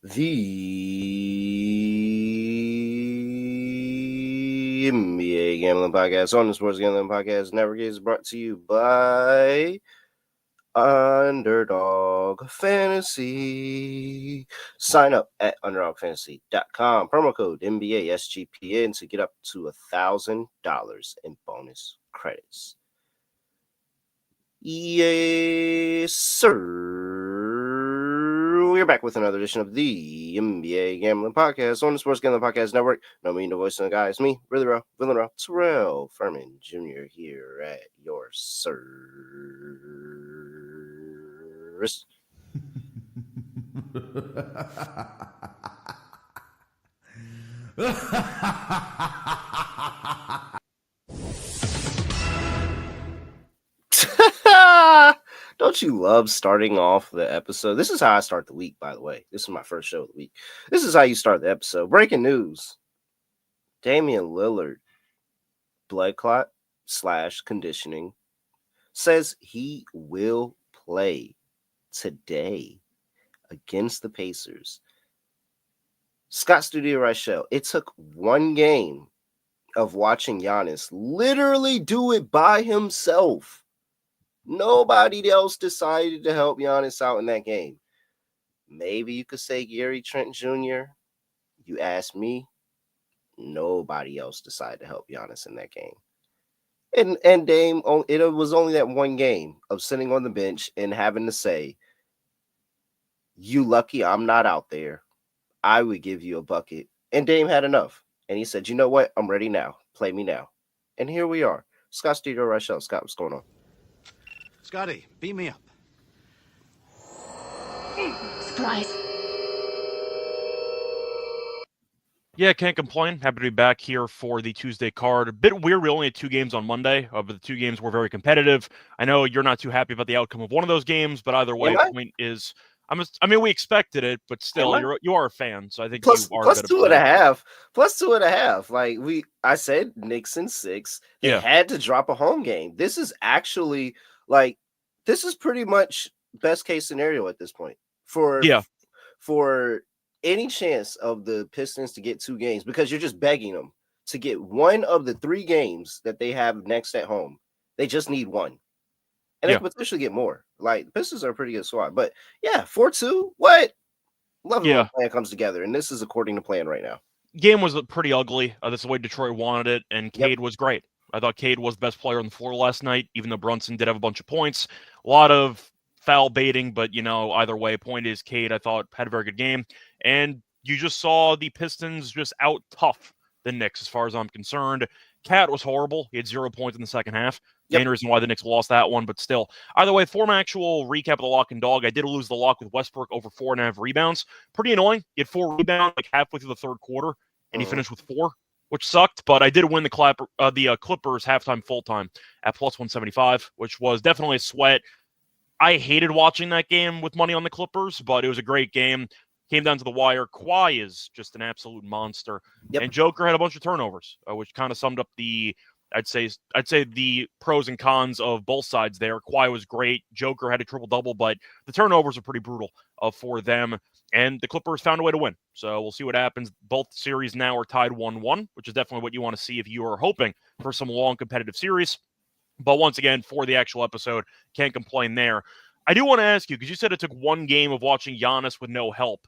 The NBA Gambling Podcast on the Sports Gambling Podcast Network is brought to you by Underdog Fantasy. Sign up at UnderdogFantasy.com. Promo code NBA SGPN to get up to $1,000 in bonus credits. Yes, sir. We're back with another edition of the NBA Gambling Podcast on the Sports Gambling Podcast Network. No me, no voice, no guy. It's me, Villain Terrell Furman Jr. here at your service. Don't you love starting off the episode? This is how I start the week, by the way. This is my first show of the week. This is how you start the episode. Breaking news. Damian Lillard, blood clot / conditioning, says he will play today against the Pacers. Scott Studio Reichel, it took one game of watching Giannis literally do it by himself. Nobody else decided to help Giannis out in that game. Maybe you could say Gary Trent Jr. You ask me, nobody else decided to help Giannis in that game. And Dame, it was only that one game of sitting on the bench and having to say, you lucky I'm not out there. I would give you a bucket. And Dame had enough. And he said, you know what? I'm ready now. Play me now. And here we are. Scott Studio Reichel. Scott, what's going on? Scotty, beat me up. Surprise. Yeah, can't complain. Happy to be back here for the Tuesday card. A bit weird. We only had 2 games on Monday, but the 2 games were very competitive. I know you're not too happy about the outcome of one of those games, but either way, the point is, we expected it, but still, you are a fan, so I think plus, you are plus a bit two and a half. Plus 2.5. Like I said, Knicks in 6. They had to drop a home game. This is actually this is pretty much best case scenario at this point for any chance of the Pistons to get 2 games, because you're just begging them to get one of the 3 games that they have next at home. They just need one. And they can potentially get more. Like, the Pistons are a pretty good squad. But, 4-2, what? Love it when the plan comes together. And this is according to plan right now. Game was pretty ugly. That's the way Detroit wanted it. And Cade was great. I thought Cade was the best player on the floor last night, even though Brunson did have a bunch of points. A lot of foul baiting, but, either way, point is Cade, I thought, had a very good game. And you just saw the Pistons just out tough the Knicks, as far as I'm concerned. Cat was horrible. He had 0 points in the second half. Main reason why the Knicks lost that one, but still. Either way, for my actual recap of the lock and dog, I did lose the lock with Westbrook over 4.5 rebounds. Pretty annoying. He had 4 rebounds halfway through the third quarter, and he finished with 4. Which sucked, but I did win the Clippers halftime full-time at plus 175, which was definitely a sweat. I hated watching that game with money on the Clippers, but it was a great game. Came down to the wire. Kawhi is just an absolute monster. And Joker had a bunch of turnovers, which kind of summed up I'd say the pros and cons of both sides there. Kawhi was great. Joker had a triple-double, but the turnovers are pretty brutal for them. And the Clippers found a way to win. So we'll see what happens. Both series now are tied 1-1, which is definitely what you want to see if you are hoping for some long competitive series. But once again, for the actual episode, can't complain there. I do want to ask you, because you said it took one game of watching Giannis with no help.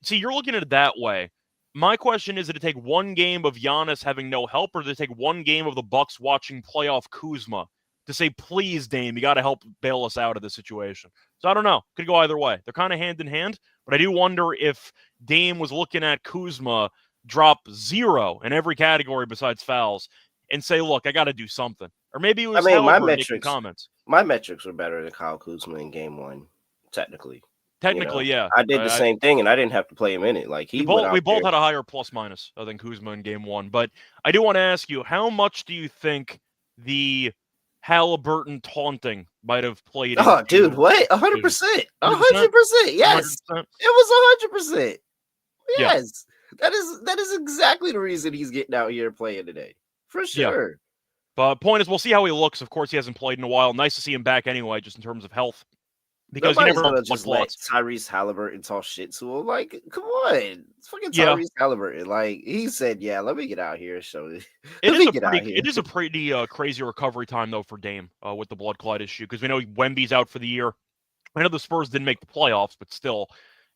See, you're looking at it that way. My question is, did it take one game of Giannis having no help, or did it take one game of the Bucks watching playoff Kuzma to say, please, Dame, you got to help bail us out of this situation? So I don't know. Could go either way. They're kind of hand in hand, but I do wonder if Dame was looking at Kuzma drop 0 in every category besides fouls and say, look, I got to do something. Or maybe it was my metrics were better than Kyle Kuzma in game 1, technically. Yeah. I did the same thing, and I didn't have to play him in it. Like, we both had a higher plus-minus than Kuzma in game 1. But I do want to ask you, how much do you think the Halliburton taunting might have played? Oh, dude, what? 100%. 100%. Yes. 100%? It was 100%. Yes. Yeah. That is exactly the reason he's getting out here playing today. For sure. Yeah. But point is, we'll see how he looks. Of course, he hasn't played in a while. Nice to see him back anyway, just in terms of health. because you Nobody's never know gonna blood just let clots. Tyrese Halliburton talk shit to him. Like, come on, it's fucking Yeah, Tyrese Halliburton. Like, he said, "Yeah, let me get out here and show it. it Let is me a get pretty out here." it is a pretty crazy recovery time though for Dame with the blood clot issue because we know Wemby's out for the year. I know the Spurs didn't make the playoffs, but still.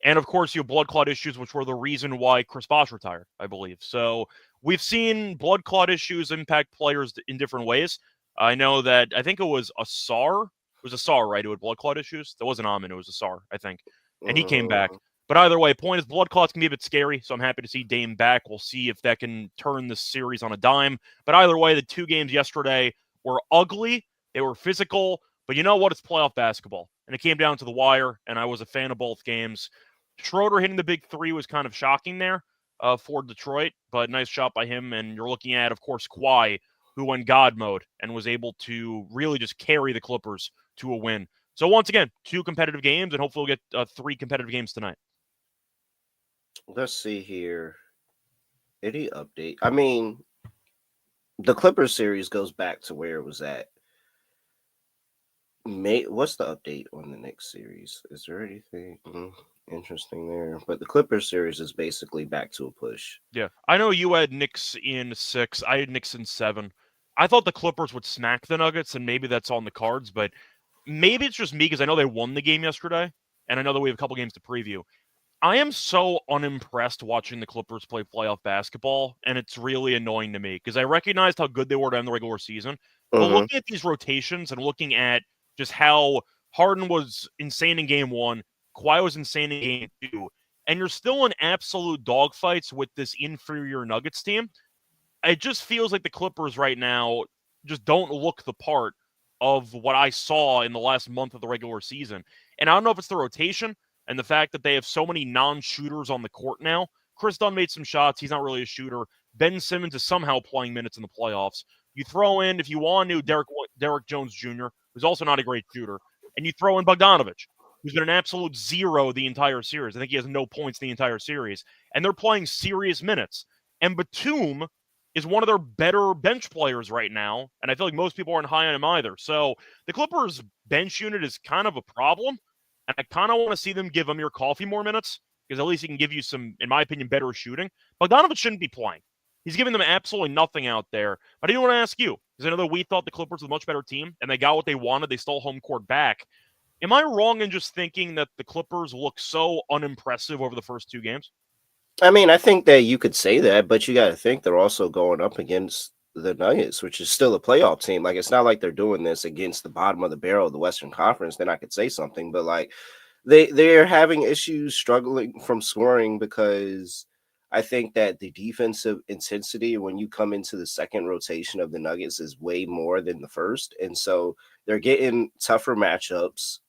And of course, you have blood clot issues, which were the reason why Chris Bosh retired, I believe. So we've seen blood clot issues impact players in different ways. I know that I think it was Asar. It was Asar, right? Who had blood clot issues. That wasn't Amin. It was Asar, I think, and he came back. Mhm. But either way, point is blood clots can be a bit scary. So I'm happy to see Dame back. We'll see if that can turn this series on a dime. But either way, the two games yesterday were ugly. They were physical. But you know what? It's playoff basketball. And it came down to the wire, and I was a fan of both games. Schroeder hitting the big three was kind of shocking there for Detroit, but nice shot by him. And you're looking at, of course, Kawhi, who went God mode and was able to really just carry the Clippers to a win. So once again, two competitive games, and hopefully we'll get three competitive games tonight. Let's see here. Any update? I mean, the Clippers series goes back to where it was at. What's the update on the next series? Is there anything interesting there? But the Clippers series is basically back to a push. Yeah, I know you had Knicks in 6. I had Knicks in 7. I thought the Clippers would smack the Nuggets, and maybe that's on the cards, but maybe it's just me because I know they won the game yesterday, and I know that we have a couple games to preview. I am so unimpressed watching the Clippers play playoff basketball, and it's really annoying to me because I recognized how good they were to end the regular season. But Mm-hmm. looking at these rotations and looking at just how Harden was insane in game 1, Kawhi was insane in game 2, and you're still in absolute dogfights with this inferior Nuggets team, it just feels like the Clippers right now just don't look the part of what I saw in the last month of the regular season. And I don't know if it's the rotation and the fact that they have so many non-shooters on the court now. Chris Dunn made some shots. He's not really a shooter. Ben Simmons is somehow playing minutes in the playoffs. You throw in, if you want to, Derek Jones Jr., who's also not a great shooter, and you throw in Bogdanovich, who's been an absolute zero the entire series. I think he has no points the entire series. And they're playing serious minutes. And Batum is one of their better bench players right now, and I feel like most people aren't high on him either. So the Clippers bench unit is kind of a problem, and I kind of want to see them give Amir Coffey more minutes because at least he can give you some, in my opinion, better shooting. Bogdanovich shouldn't be playing. He's giving them absolutely nothing out there. But I do want to ask you, because I know that we thought the Clippers were a much better team, and they got what they wanted. They stole home court back. Am I wrong in just thinking that the Clippers look so unimpressive over the first two games? I mean, I think that you could say that, but you got to think they're also going up against the Nuggets, which is still a playoff team. Like, it's not like they're doing this against the bottom of the barrel of the Western Conference. Then I could say something, but like they're having issues struggling from scoring because I think that the defensive intensity when you come into the second rotation of the Nuggets is way more than the first, and so they're getting tougher matchups.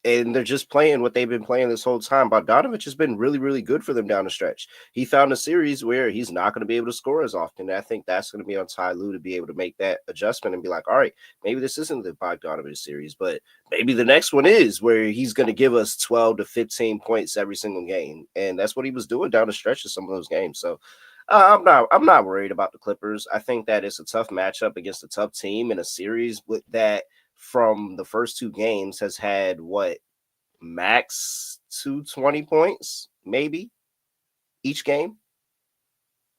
And they're just playing what they've been playing this whole time. Bogdanovich has been really, really good for them down the stretch. He found a series where he's not going to be able to score as often. And I think that's going to be on Ty Lue to be able to make that adjustment and be like, all right, maybe this isn't the Bogdanovich series, but maybe the next one is where he's going to give us 12 to 15 points every single game. And that's what he was doing down the stretch of some of those games. So I'm not worried about the Clippers. I think that it's a tough matchup against a tough team in a series with that from the first two games has had what max 220 points maybe each game.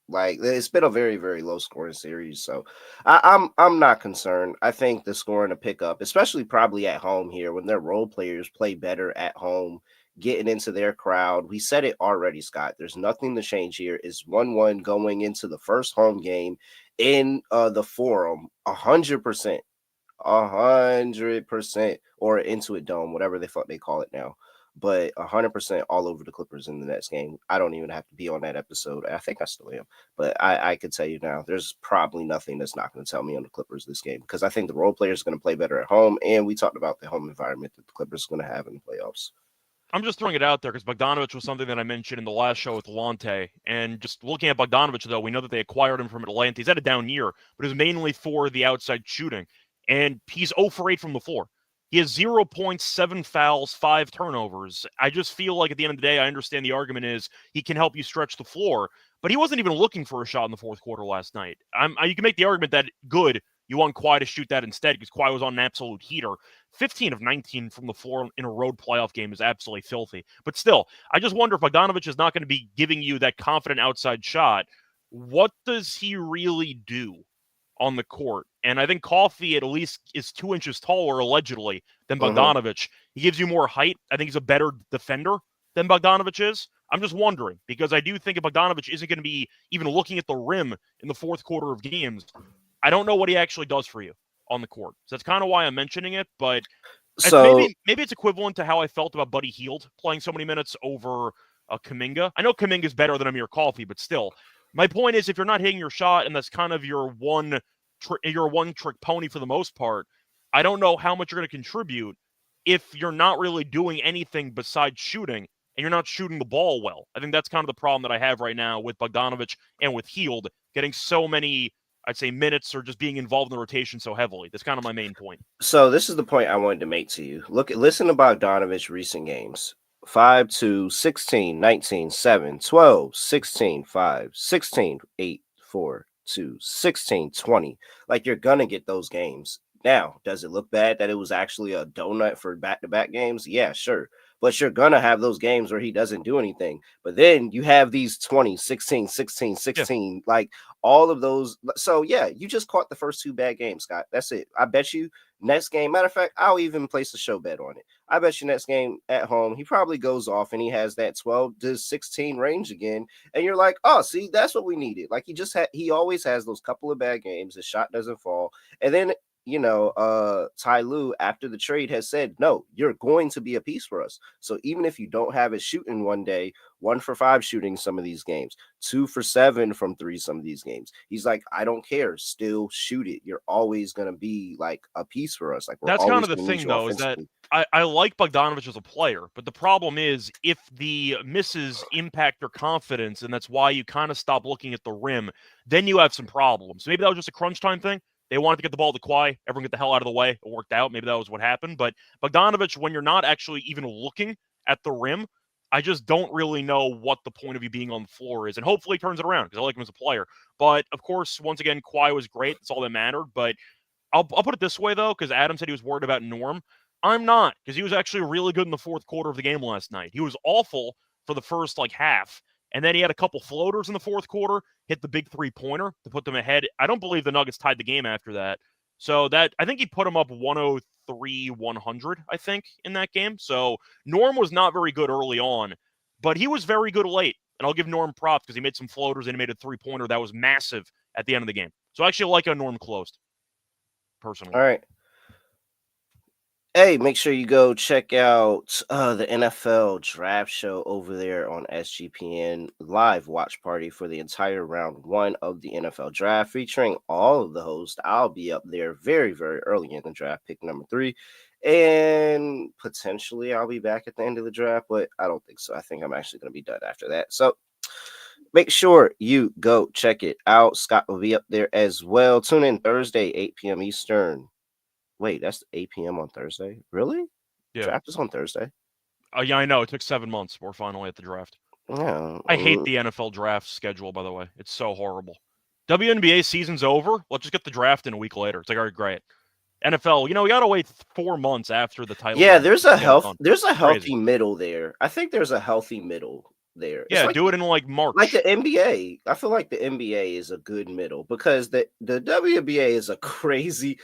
Like it's been a very very low scoring series, so I'm not concerned. I think the scoring to pick up, especially probably at home here when their role players play better at home, getting into their crowd. We said it already, Scott. There's nothing to change here. It's 1-1 going into the first home game in the Forum, 100%. 100% or Intuit Dome, whatever the fuck they call it now. But 100% all over the Clippers in the next game. I don't even have to be on that episode. I think I still am, but I could tell you now, there's probably nothing that's not going to tell me on the Clippers this game because I think the role players are going to play better at home, and we talked about the home environment that the Clippers are going to have in the playoffs. I'm just throwing it out there because Bogdanovich was something that I mentioned in the last show with Lonte. And just looking at Bogdanovich, though, we know that they acquired him from Atlanta. He's had a down year, but it was mainly for the outside shooting. And he's 0 for 8 from the floor. He has 0 points, 7 fouls, 5 turnovers. I just feel like at the end of the day, I understand the argument is he can help you stretch the floor, but he wasn't even looking for a shot in the fourth quarter last night. You can make the argument that good, You want Kawhi to shoot that instead because Kawhi was on an absolute heater. 15 of 19 from the floor in a road playoff game is absolutely filthy. But still, I just wonder if Bogdanovic is not going to be giving you that confident outside shot. What does he really do on the court? And I think Coffey at least is 2 inches taller, allegedly, than Bogdanovic. He gives you more height. I think he's a better defender than Bogdanovic is. I'm just wondering, because I do think if Bogdanovic isn't going to be even looking at the rim in the fourth quarter of games, I don't know what he actually does for you on the court. So that's kind of why I'm mentioning it, but maybe it's equivalent to how I felt about Buddy Hield playing so many minutes over Kuminga. I know Kuminga's better than Amir Coffey, but still, my point is if you're not hitting your shot and that's kind of your one trick pony for the most part, I don't know how much you're going to contribute if you're not really doing anything besides shooting and you're not shooting the ball well. I think that's kind of the problem that I have right now with Bogdanovic and with Hield getting so many, I'd say, minutes or just being involved in the rotation so heavily. That's kind of my main point. So this is the point I wanted to make to you. Listen to Bogdanovic's recent games. 5, 2, 16, 19, 7, 12, 16, 5, 16, 8, 4, 2, 16, 20. Like, you're going to get those games. Now, does it look bad that it was actually a donut for back-to-back games? Yeah, sure. But you're going to have those games where he doesn't do anything. But then you have these 20, 16, 16, 16, like all of those. So, yeah, you just caught the first 2 bad games, Scott. That's it. I bet you next game, matter of fact, I'll even place a show bet on it. I bet you next game at home, he probably goes off and he has that 12 to 16 range again. And you're like, oh, see, that's what we needed. Like, he always has those couple of bad games. His shot doesn't fall. And then, Ty Lue, after the trade, has said, no, you're going to be a piece for us. So even if you don't have it shooting one day, 1 for 5 shooting some of these games, 2 for 7 from 3 some of these games, he's like, I don't care, still shoot it. You're always going to be like a piece for us. Like, that's kind of the thing, though, is that I like Bogdanovic as a player, but the problem is if the misses impact your confidence, and that's why you kind of stop looking at the rim, then you have some problems. Maybe that was just a crunch time thing. They wanted to get the ball to Kawhi. Everyone get the hell out of the way. It worked out. Maybe that was what happened. But Bogdanovic, when you're not actually even looking at the rim, I just don't really know what the point of you being on the floor is. And hopefully he turns it around because I like him as a player. But, of course, once again, Kawhi was great. That's all that mattered. But I'll put it this way, though, because Adam said he was worried about Norm. I'm not, because he was actually really good in the fourth quarter of the game last night. He was awful for the first, half. And then he had a couple floaters in the fourth quarter, hit the big three-pointer to put them ahead. I don't believe the Nuggets tied the game after that. So I think he put them up 103-100, I think, in that game. So Norm was not very good early on, but he was very good late. And I'll give Norm props because he made some floaters and he made a three-pointer that was massive at the end of the game. So I actually like how Norm closed, personally. All right. Hey, make sure you go check out the NFL draft show over there on SGPN live watch party for the entire round 1 of the NFL draft, featuring all of the hosts. I'll be up there very, very early in the draft, pick number 3. And potentially I'll be back at the end of the draft, but I don't think so. I think I'm actually going to be done after that. So make sure you go check it out. Scott will be up there as well. Tune in Thursday, 8 p.m. Eastern. Wait, that's 8 p.m. on Thursday? Really? Yeah. Draft is on Thursday. Yeah, I know. It took 7 months. We're finally at the draft. Yeah. I hate the NFL draft schedule, by the way. It's so horrible. WNBA season's over. Let's just get the draft in a week later. It's like, all right, great. NFL, we got to wait 4 months after the title. Yeah, there's a healthy middle there. I think there's a healthy middle there. Yeah, do it in March. Like the NBA. I feel like the NBA is a good middle because the WNBA is a crazy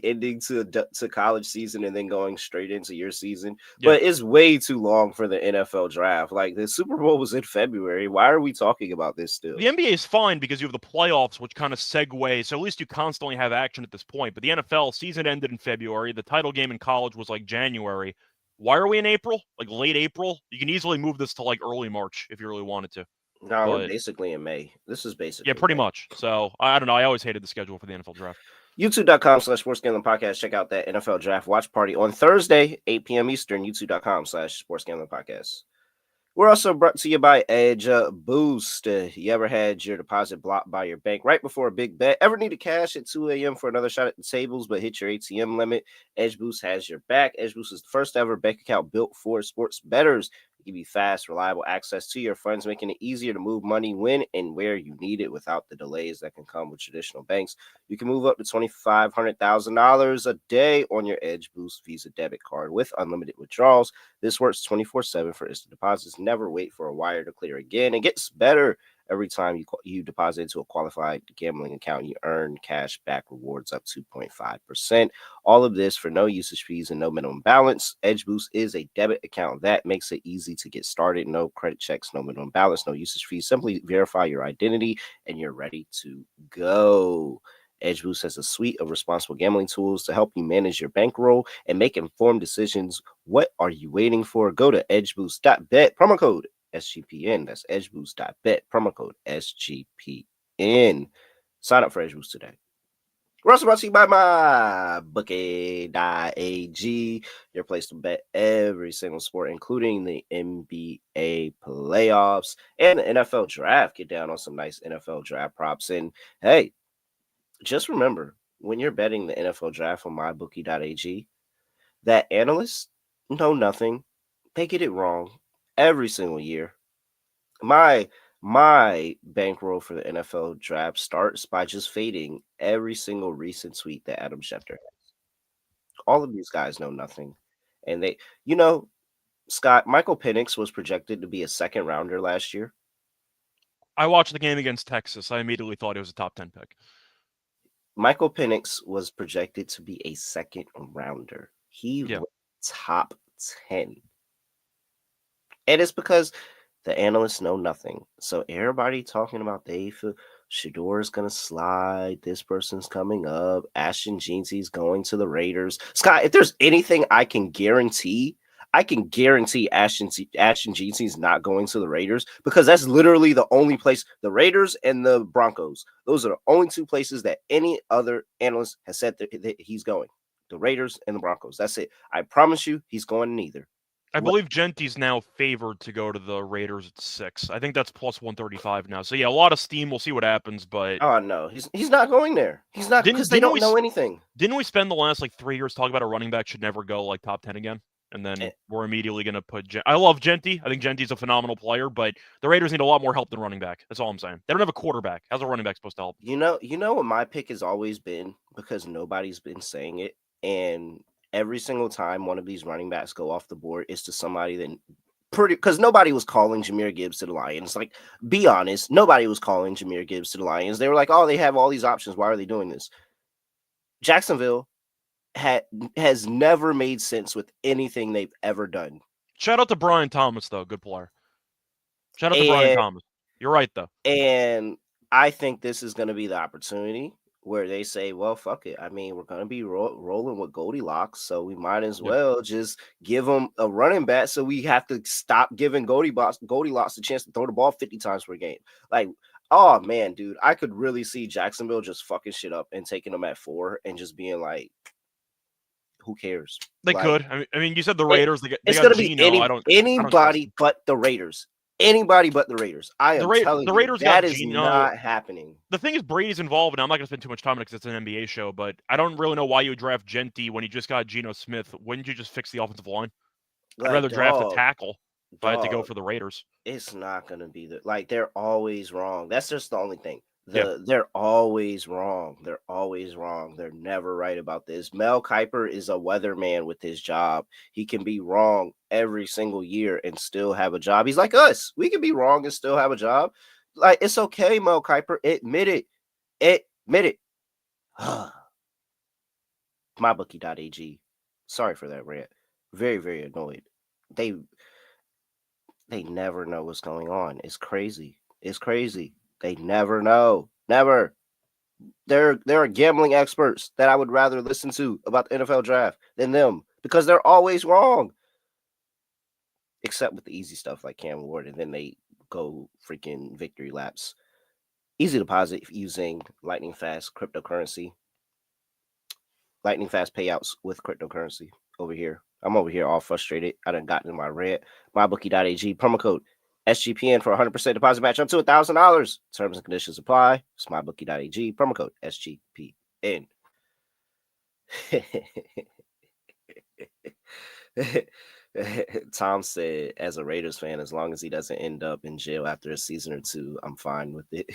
ending to college season and then going straight into your season. Yeah. But it's way too long for the NFL draft. Like, the Super Bowl was in February. Why are we talking about this still? The NBA is fine because you have the playoffs, which kind of segue. So at least you constantly have action at this point. But the NFL season ended in February. The title game in college was January. Why are we in April? Late April? You can easily move this to early March if you really wanted to. No, we're basically in May. This is basically pretty much. So I don't know. I always hated the schedule for the NFL draft. YouTube.com/SportsGamblingPodcast. Check out that NFL draft watch party on Thursday, 8 p.m. Eastern. YouTube.com/SportsGamblingPodcast. We're also brought to you by Edge Boost. You ever had your deposit blocked by your bank right before a big bet? Ever needed cash at 2 a.m. for another shot at the tables but hit your ATM limit? Edge Boost has your back. Edge Boost is the first ever bank account built for sports bettors. give you fast, reliable access to your funds, making it easier to move money when and where you need it without the delays that can come with traditional banks. You can move up to $2,500,000 a day on your Edge Boost Visa debit card with unlimited withdrawals. This works 24/7 for instant deposits. Never wait for a wire to clear again. It gets better. Every time you deposit into a qualified gambling account, you earn cash back rewards up to 0.5%. All of this for no usage fees and no minimum balance. Edge Boost is a debit account that makes it easy to get started. No credit checks, no minimum balance, no usage fees. Simply verify your identity and you're ready to go. Edge Boost has a suite of responsible gambling tools to help you manage your bankroll and make informed decisions. What are you waiting for? Go to edgeboost.bet, promo code SGPN. That's edgeboost.bet, promo code SGPN. Sign up for Edge Boost today. We're also brought to you by MyBookie.ag, your place to bet every single sport, including the NBA playoffs and the NFL draft. Get down on some nice NFL draft props. And hey, just remember, when you're betting the NFL draft on MyBookie.ag, that analysts know nothing. They get it wrong every single year. My bankroll for the NFL draft starts by just fading every single recent tweet that Adam Schefter has. All of these guys know nothing. And they, Scott, Michael Penix was projected to be a second rounder last year. I watched the game against Texas. I immediately thought he was a top 10 pick. Michael Penix was projected to be a second rounder. He went top 10. And it's because the analysts know nothing. So everybody talking about Shedeur is going to slide. This person's coming up. Ashton Jeanty's going to the Raiders. Scott, if there's anything I can guarantee Ashton Jeanty's not going to the Raiders, because that's literally the only place. The Raiders and the Broncos. Those are the only two places that any other analyst has said that he's going. The Raiders and the Broncos. That's it. I promise you, he's going to neither. I believe Genty's now favored to go to the Raiders at 6. I think that's plus 135 now. So yeah, a lot of steam. We'll see what happens, but no, he's not going there. He's not, because they don't know anything. Didn't we spend the last 3 years talking about a running back should never go top 10 again? And then we're immediately going to put I love Genty. I think Genty's a phenomenal player, but the Raiders need a lot more help than running back. That's all I'm saying. They don't have a quarterback. How's a running back supposed to help? You know what my pick has always been, because nobody's been saying it, and every single time one of these running backs go off the board is to somebody that because nobody was calling Jahmyr Gibbs to the Lions. Be honest, nobody was calling Jahmyr Gibbs to the Lions. They were like, oh, they have all these options. Why are they doing this? Jacksonville has never made sense with anything they've ever done. Shout out to Brian Thomas, though. Good player. Shout out to Brian Thomas. You're right, though. And I think this is going to be the opportunity where they say, well, fuck it. I mean, we're going to be rolling with Goldilocks, so we might as well just give them a running back, so we have to stop giving Goldilocks the chance to throw the ball 50 times per game. Oh, man, dude, I could really see Jacksonville just fucking shit up and taking them at 4 and just being like, who cares? They could. I mean, you said the Raiders. It's going to be anybody but the Raiders. Anybody but the Raiders. I am telling you, that is not happening. The thing is, Brady's involved, and I'm not going to spend too much time on it because it's an NBA show, but I don't really know why you would draft Genty when you just got Geno Smith. Wouldn't you just fix the offensive line? I'd rather draft a tackle if I had to go for the Raiders. It's not going to be they're always wrong. That's just the only thing. They're always wrong. They're always wrong. They're never right about this. Mel Kiper is a weatherman with his job. He can be wrong every single year and still have a job. He's like us. We can be wrong and still have a job. It's okay, Mel Kiper. Admit it. Admit it. MyBookie.ag. Sorry for that rant. Very, very annoyed. They never know what's going on. It's crazy. It's crazy. They never know. Never. There are gambling experts that I would rather listen to about the NFL draft than them, because they're always wrong. Except with the easy stuff like Cam Ward, and then they go freaking victory laps. Easy deposit using lightning fast cryptocurrency. Lightning fast payouts with cryptocurrency over here. I'm over here all frustrated. I done gotten in my red. MyBookie.ag, promo code SGPN for 100% deposit match up to $1,000. Terms and conditions apply. It's MyBookie.ag, promo code SGPN. Tom said, as a Raiders fan, as long as he doesn't end up in jail after a season or two, I'm fine with it.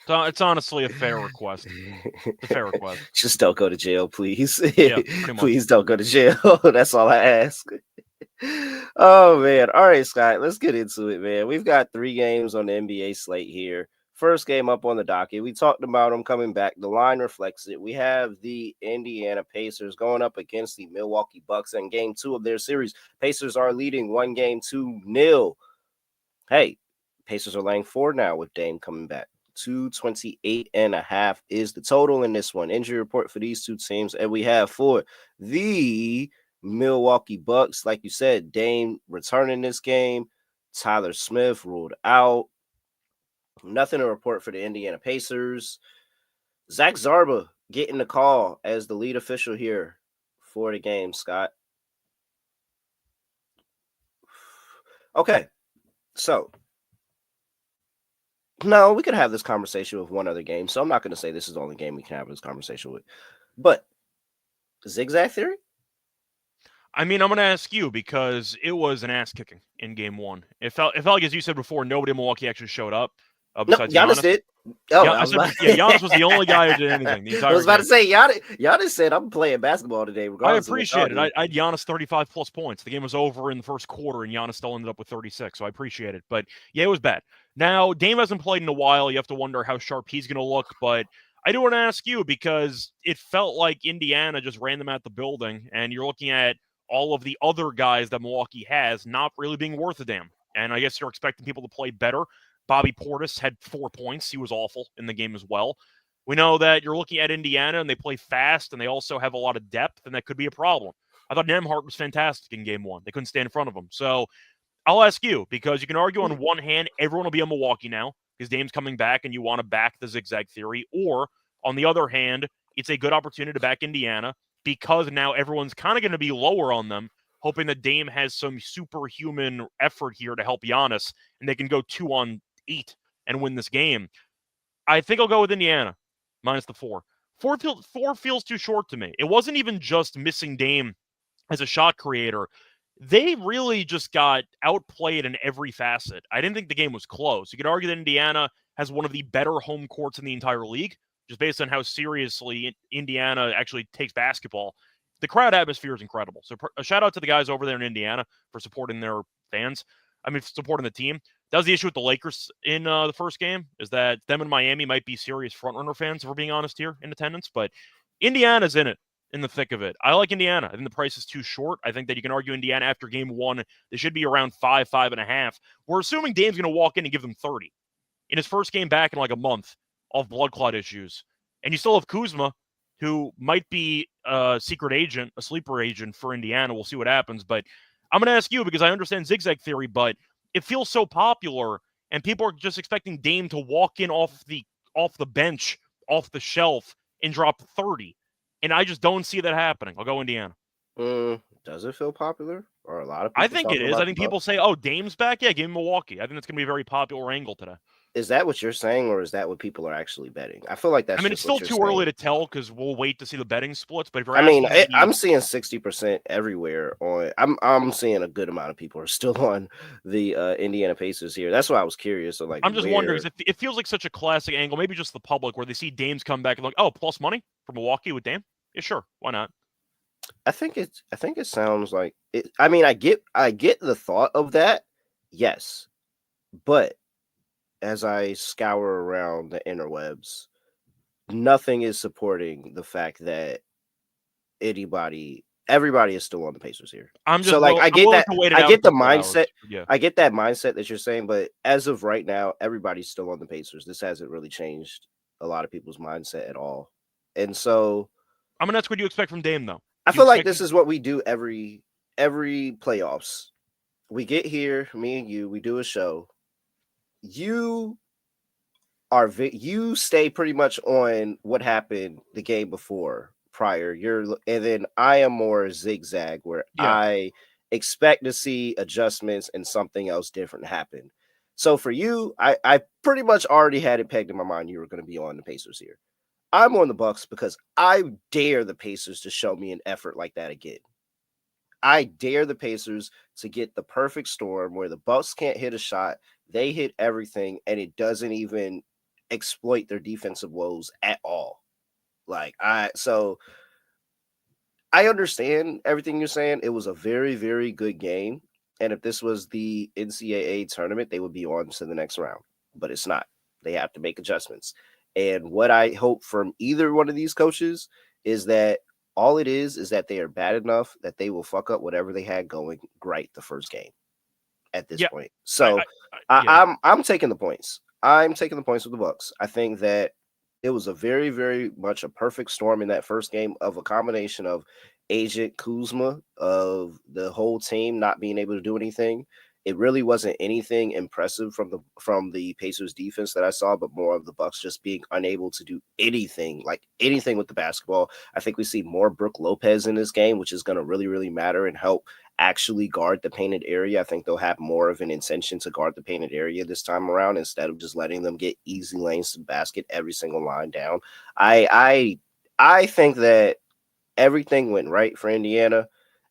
So it's honestly a fair request. It's a fair request. Just don't go to jail, please. Yeah, pretty much. Please don't go to jail. That's all I ask. Oh man. All right, Scott, let's get into it, man. We've got 3 games on the NBA slate here. First game up on the docket. We talked about them coming back. The line reflects it. We have the Indiana Pacers going up against the Milwaukee Bucks in game 2 of their series. Pacers are leading 1-2-0. Hey, Pacers are laying 4 now with Dame coming back. 228.5 is the total in this one. Injury report for these 2 teams. And we have for the Milwaukee Bucks, like you said, Dame returning this game. Tyler Smith ruled out. Nothing to report for the Indiana Pacers. Zach Zarba getting the call as the lead official here for the game, Scott. Okay, so no, we could have this conversation with one other game, so I'm not going to say this is the only game we can have this conversation with. But zigzag theory? I mean, I'm going to ask you because it was an ass kicking in game 1. It felt like, as you said before, nobody in Milwaukee actually showed up. Besides Giannis Giannis did. Oh, Giannis was the only guy who did anything. The entire I was about game. to say, Giannis said, I'm playing basketball today. I appreciate it. I had Giannis 35-plus points. The game was over in the first quarter, and Giannis still ended up with 36, so I appreciate it. But, yeah, it was bad. Now, Dame hasn't played in a while. You have to wonder how sharp he's going to look. But I do want to ask you because it felt like Indiana just ran them out the building, and you're looking at all of the other guys that Milwaukee has not really being worth a damn. And I guess you're expecting people to play better. Bobby Portis had 4 points. He was awful in the game as well. We know that you're looking at Indiana, and they play fast, and they also have a lot of depth, and that could be a problem. I thought Nembhard was fantastic in game 1. They couldn't stand in front of him. So I'll ask you, because you can argue on one hand, everyone will be on Milwaukee now because Dame's coming back, and you want to back the zigzag theory. Or, on the other hand, it's a good opportunity to back Indiana because now everyone's kind of going to be lower on them, hoping that Dame has some superhuman effort here to help Giannis, and they can go 2-on-8 and win this game. I think I'll go with Indiana, minus the 4. 4 feels too short to me. It wasn't even just missing Dame as a shot creator. They really just got outplayed in every facet. I didn't think the game was close. You could argue that Indiana has one of the better home courts in the entire league, just based on how seriously Indiana actually takes basketball. The crowd atmosphere is incredible. So a shout out to the guys over there in Indiana for supporting their fans. I mean, supporting the team. That was the issue with the Lakers in the first game, is that them in Miami might be serious frontrunner fans, if we're being honest here, in attendance. But Indiana's in it, in the thick of it. I like Indiana. I think the price is too short. I think that you can argue Indiana after game 1, they should be around 5.5. We're assuming Dame's going to walk in and give them 30. In his first game back in like a month, of blood clot issues. And you still have Kuzma, who might be a secret agent, a sleeper agent for Indiana. We'll see what happens. But I'm going to ask you, because I understand zigzag theory, but it feels so popular, and people are just expecting Dame to walk in off the bench, off the shelf, and drop 30. And I just don't see that happening. I'll go Indiana. Does it feel popular? Or a lot of people? I think it is. I think people say, oh, Dame's back? Yeah, give him Milwaukee. I think that's going to be a very popular angle today. Is that what you're saying, or is that what people are actually betting? I feel like that's. I mean, it's still too early to tell because we'll wait to see the betting splits. But if you're I'm seeing 60% everywhere on. I'm seeing a good amount of people are still on the Indiana Pacers here. That's why I was curious. So, like, I'm just wondering, because it feels like such a classic angle. Maybe just the public where they see Dame's come back and like, oh, plus money for Milwaukee with Dame. Yeah, sure, why not? I think it sounds like it. I mean, I get the thought of that, yes, but as I scour around the interwebs, nothing is supporting the fact that everybody is still on the Pacers here. I'm just so like I get that. I get the mindset. Yeah. I get that mindset that you're saying, but as of right now, everybody's still on the Pacers. This hasn't really changed a lot of people's mindset at all, and so I mean, that's what you expect from Dame, though. I feel like this is what we do every playoffs. We get here, me and you, we do a show. You stay pretty much on what happened the game before prior. And then I am more zigzag where I expect to see adjustments and something else different happen. So for you, I pretty much already had it pegged in my mind you were going to be on the Pacers here. I'm on the Bucks because I dare the Pacers to show me an effort like that again. I dare the Pacers to get the perfect storm where the Bucks can't hit a shot, they hit everything, and it doesn't even exploit their defensive woes at all. So I understand everything you're saying. It was a very, very good game. And if this was the NCAA tournament, they would be on to the next round. But it's not. They have to make adjustments. And what I hope from either one of these coaches is that all it is that they are bad enough that they will fuck up whatever they had going right the first game at this point. So I'm taking the points. I'm taking the points with the Bucks. I think that it was a very, very much a perfect storm in that first game of a combination of Agent Kuzma, of the whole team not being able to do anything. It really wasn't anything impressive from the Pacers defense that I saw, but more of the Bucks just being unable to do anything with the basketball. I think we see more Brook Lopez in this game, which is going to really, really matter and help actually guard the painted area. I think they'll have more of an intention to guard the painted area this time around instead of just letting them get easy lanes to the basket every single line down. I think that everything went right for Indiana,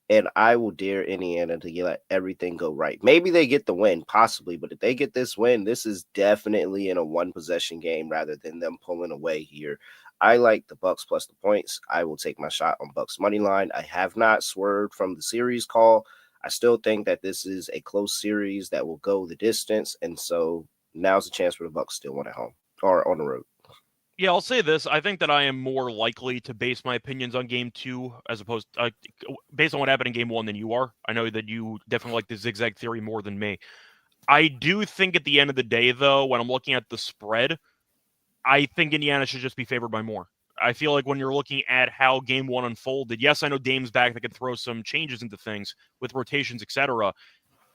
and I will dare Indiana to let everything go right. Maybe they get the win, possibly, but if they get this win, this is definitely in a one-possession game rather than them pulling away here. I like the Bucks plus the points. I will take my shot on Bucks money line. I have not swerved from the series call. I still think that this is a close series that will go the distance, and so now's the chance for the Bucks still win at home or on the road. Yeah, I'll say this. I think that I am more likely to base my opinions on Game 2 as opposed based on what happened in Game 1 than you are. I know that you definitely like the zigzag theory more than me. I do think at the end of the day, though, when I'm looking at the spread, I think Indiana should just be favored by more. I feel like when you're looking at how Game 1 unfolded, yes, I know Dame's back that can throw some changes into things with rotations, etc.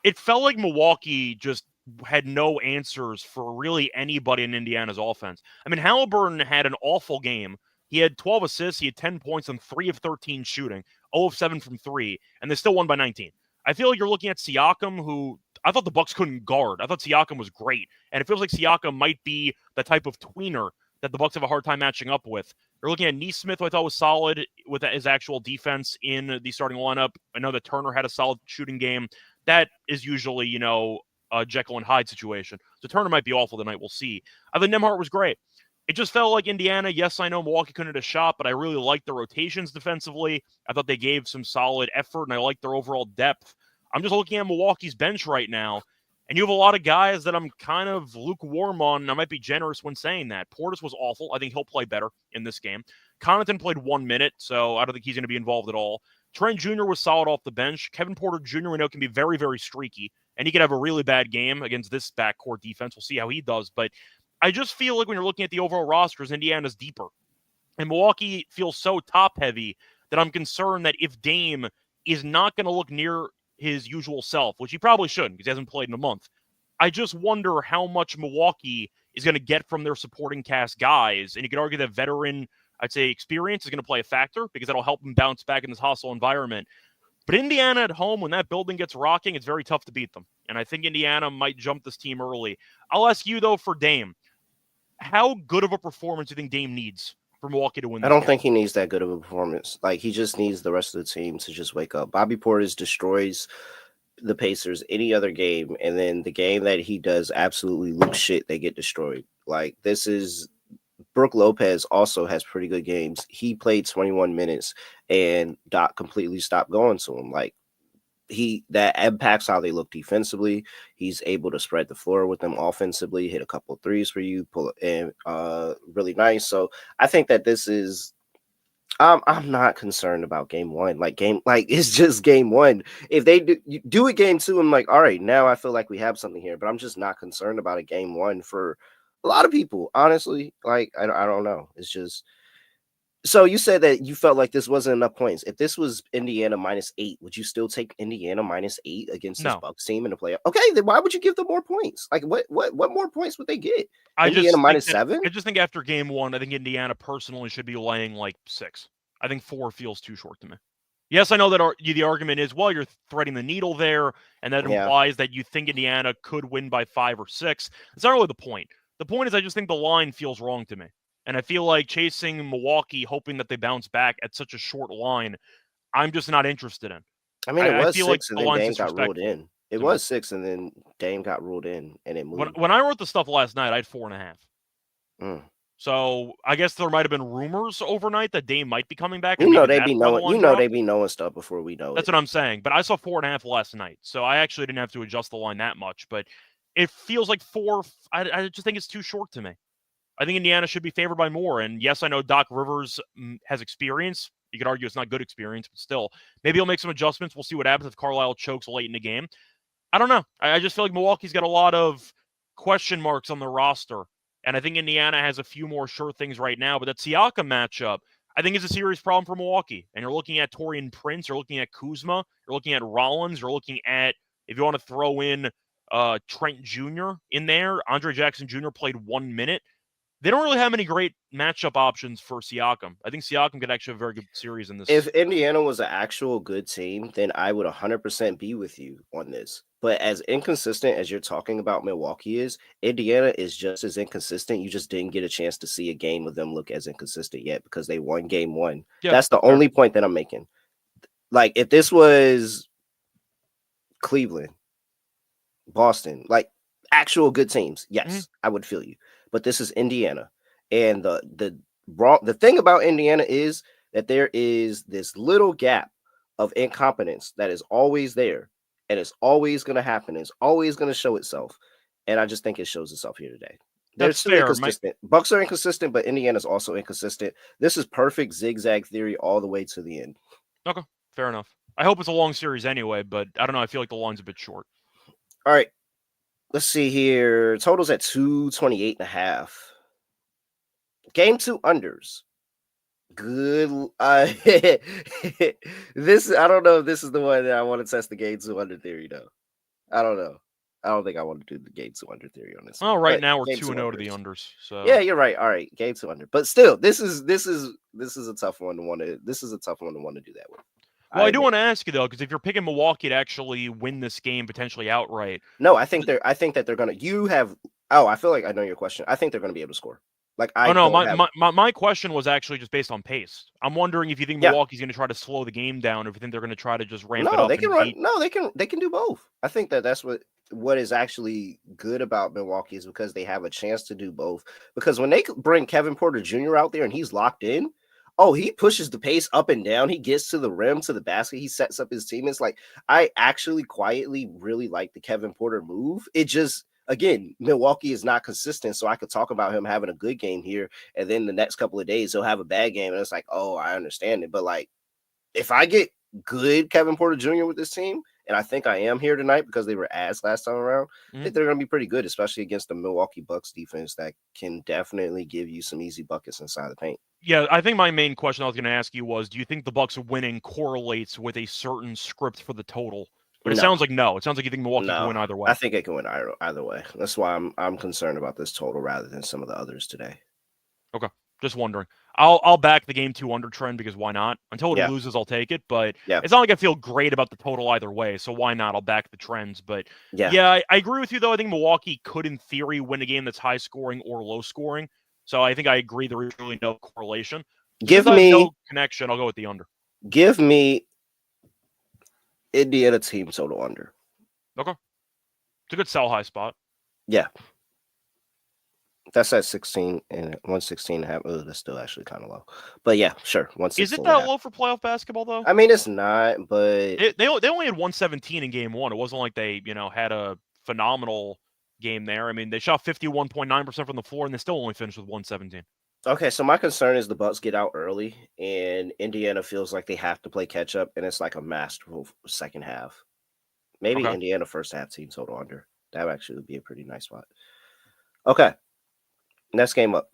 It felt like Milwaukee just had no answers for really anybody in Indiana's offense. I mean, Halliburton had an awful game. He had 12 assists, he had 10 points on 3 of 13 shooting, 0 of 7 from 3, and they still won by 19. I feel like you're looking at Siakam, who I thought the Bucks couldn't guard. I thought Siakam was great, and it feels like Siakam might be the type of tweener that the Bucks have a hard time matching up with. You're looking at Nesmith, who I thought was solid with his actual defense in the starting lineup. I know that Turner had a solid shooting game. That is usually, a Jekyll and Hyde situation. So Turner might be awful tonight. We'll see. I think Nembhard was great. It just felt like Indiana. Yes, I know Milwaukee couldn't hit a shot, but I really liked the rotations defensively. I thought they gave some solid effort, and I liked their overall depth. I'm just looking at Milwaukee's bench right now, and you have a lot of guys that I'm kind of lukewarm on, and I might be generous when saying that. Portis was awful. I think he'll play better in this game. Connaughton played 1 minute, so I don't think he's going to be involved at all. Trent Jr. was solid off the bench. Kevin Porter Jr. we know can be very, very streaky, and he could have a really bad game against this backcourt defense. We'll see how he does, but I just feel like when you're looking at the overall rosters, Indiana's deeper. And Milwaukee feels so top-heavy that I'm concerned that if Dame is not going to look near his usual self, which he probably shouldn't because he hasn't played in a month, I just wonder how much Milwaukee is going to get from their supporting cast guys. And you could argue that veteran, I'd say, experience is going to play a factor because that'll help them bounce back in this hostile environment. But Indiana at home, when that building gets rocking, it's very tough to beat them. And I think Indiana might jump this team early. I'll ask you, though, for Dame, how good of a performance do you think Dame needs for Milwaukee to win this I don't game? think he needs that good of a performance. Like, he just needs the rest of the team to just wake up. Bobby Portis destroys the Pacers any other game, and then the game that he does absolutely look shit, they get destroyed. Like, this is Brook Lopez also has pretty good games. He played 21 minutes, and Doc completely stopped going to him. Like, that impacts how they look defensively. He's able to spread the floor with them offensively, hit a couple of threes for you, pull it in really nice. So I think that this is I'm not concerned about game one. It's just game one. If they do it game two, I'm like, all right, now I feel like we have something here. But I'm just not concerned about a game one for a lot of people, honestly. Like, I don't know. It's just. So you said that you felt like this wasn't enough points. If this was Indiana -8, would you still take Indiana -8 against this Bucks team in the playoff? Okay, then why would you give them more points? Like, what more points would they get? Indiana -7? I just think after game one, I think Indiana personally should be laying like 6. I think 4 feels too short to me. Yes, I know that the argument is, well, you're threading the needle there, and that implies that you think Indiana could win by 5 or 6. It's not really the point. The point is I just think the line feels wrong to me. And I feel like chasing Milwaukee, hoping that they bounce back at such a short line, I'm just not interested in. I mean, it I was feel like 6 and the then line's Dame got ruled disrespectful in. It to me. was 6 and then Dame got ruled in and it moved. When I wrote the stuff last night, I had 4.5. Mm. So I guess there might have been rumors overnight that Dame might be coming back, You and know maybe they that's be why the knowing. line You know dropped. they be knowing stuff before we know That's it. what I'm saying. But I saw 4.5 last night, so I actually didn't have to adjust the line that much. But it feels like 4. I just think it's too short to me. I think Indiana should be favored by more. And yes, I know Doc Rivers has experience. You could argue it's not good experience, but still, maybe he'll make some adjustments. We'll see what happens if Carlisle chokes late in the game. I don't know. I just feel like Milwaukee's got a lot of question marks on the roster. And I think Indiana has a few more sure things right now. But that Siakam matchup, I think, is a serious problem for Milwaukee. And you're looking at Taurean Prince, you're looking at Kuzma, you're looking at Rollins, you're looking at, if you want to throw in Trent Jr. in there, Andre Jackson Jr. played 1 minute. They don't really have many great matchup options for Siakam. I think Siakam could actually have a very good series in this. If Indiana was an actual good team, then I would 100% be with you on this. But as inconsistent as you're talking about Milwaukee is, Indiana is just as inconsistent. You just didn't get a chance to see a game of them look as inconsistent yet because they won game 1. Yeah, that's the fair. only point that I'm making. Like, if this was Cleveland, Boston, like actual good teams, yes, I would feel you. But this is Indiana. And the thing about Indiana is that there is this little gap of incompetence that is always there, and it's always going to happen. It's always going to show itself, and I just think it shows itself here today. They're That's still fair. inconsistent. Bucks are inconsistent, but Indiana's also inconsistent. This is perfect zigzag theory all the way to the end. Okay, fair enough. I hope it's a long series anyway, but I don't know. I feel like the line's a bit short. All right, let's see here. Totals at 228.5. Game 2 unders. Good. This, I don't know if this is the one that I want to test the game 2 under theory though. I don't know. I don't think I want to do the game 2 under theory on this. Well, one, right but now we're game 2-0 to the unders. unders. So Yeah, you're right. All right, game 2 under. But still, this is a tough one to want to. This is a tough one to want to do that with. well, I do want to ask you though, because if you're picking Milwaukee to actually win this game potentially outright, No, I think that they're gonna. You have. Oh, I feel like I know your question. I think they're gonna be able to score. Like I oh no, don't have. my question was actually just based on pace. I'm wondering if you think Yeah. Milwaukee's going to try to slow the game down, or if you think they're going to try to just ramp it No, up. they can and run. beat. No, they can do both. I think that's what is actually good about Milwaukee is because they have a chance to do both. Because when they bring Kevin Porter Jr. out there and he's locked in, oh, he pushes the pace up and down. He gets to the rim, to the basket. He sets up his team. It's like I actually quietly really like the Kevin Porter move. It just, again, Milwaukee is not consistent. So I could talk about him having a good game here, and then the next couple of days he'll have a bad game, and it's like, oh, I understand it. But like, if I get good Kevin Porter Jr. with this team, and I think I am here tonight because they were ass last time around, I think they're going to be pretty good, especially against the Milwaukee Bucks defense that can definitely give you some easy buckets inside the paint. Yeah, I think my main question I was going to ask you was, do you think the Bucks winning correlates with a certain script for the total? But it sounds like no. It sounds like you think Milwaukee can win either way. I think it can win either way. That's why I'm concerned about this total rather than some of the others today. Okay, just wondering. I'll back the game 2 under trend because why not? Until it Yeah. loses, I'll take it. But Yeah. it's not like I feel great about the total either way. So why not? I'll back the trends. But yeah, I agree with you though. I think Milwaukee could, in theory, win a game that's high scoring or low scoring. So I think I agree there is really no correlation. So Give since I me have no connection. I'll go with the under. Give me Indiana team total under. Okay, it's a good sell high spot. Yeah. That's at 16 and 116 and a half. Oh, that's still actually kind of low. But yeah, sure. 116. Is it that low for playoff basketball though? I mean, it's not, but they only had 117 in game 1. It wasn't like they, had a phenomenal game there. I mean, they shot 51.9% from the floor and they still only finished with 117. Okay, so my concern is the Bucks get out early and Indiana feels like they have to play catch up, and it's like a masterful second half. Maybe Indiana first half team total under. That would actually be a pretty nice spot. Okay. Next game up.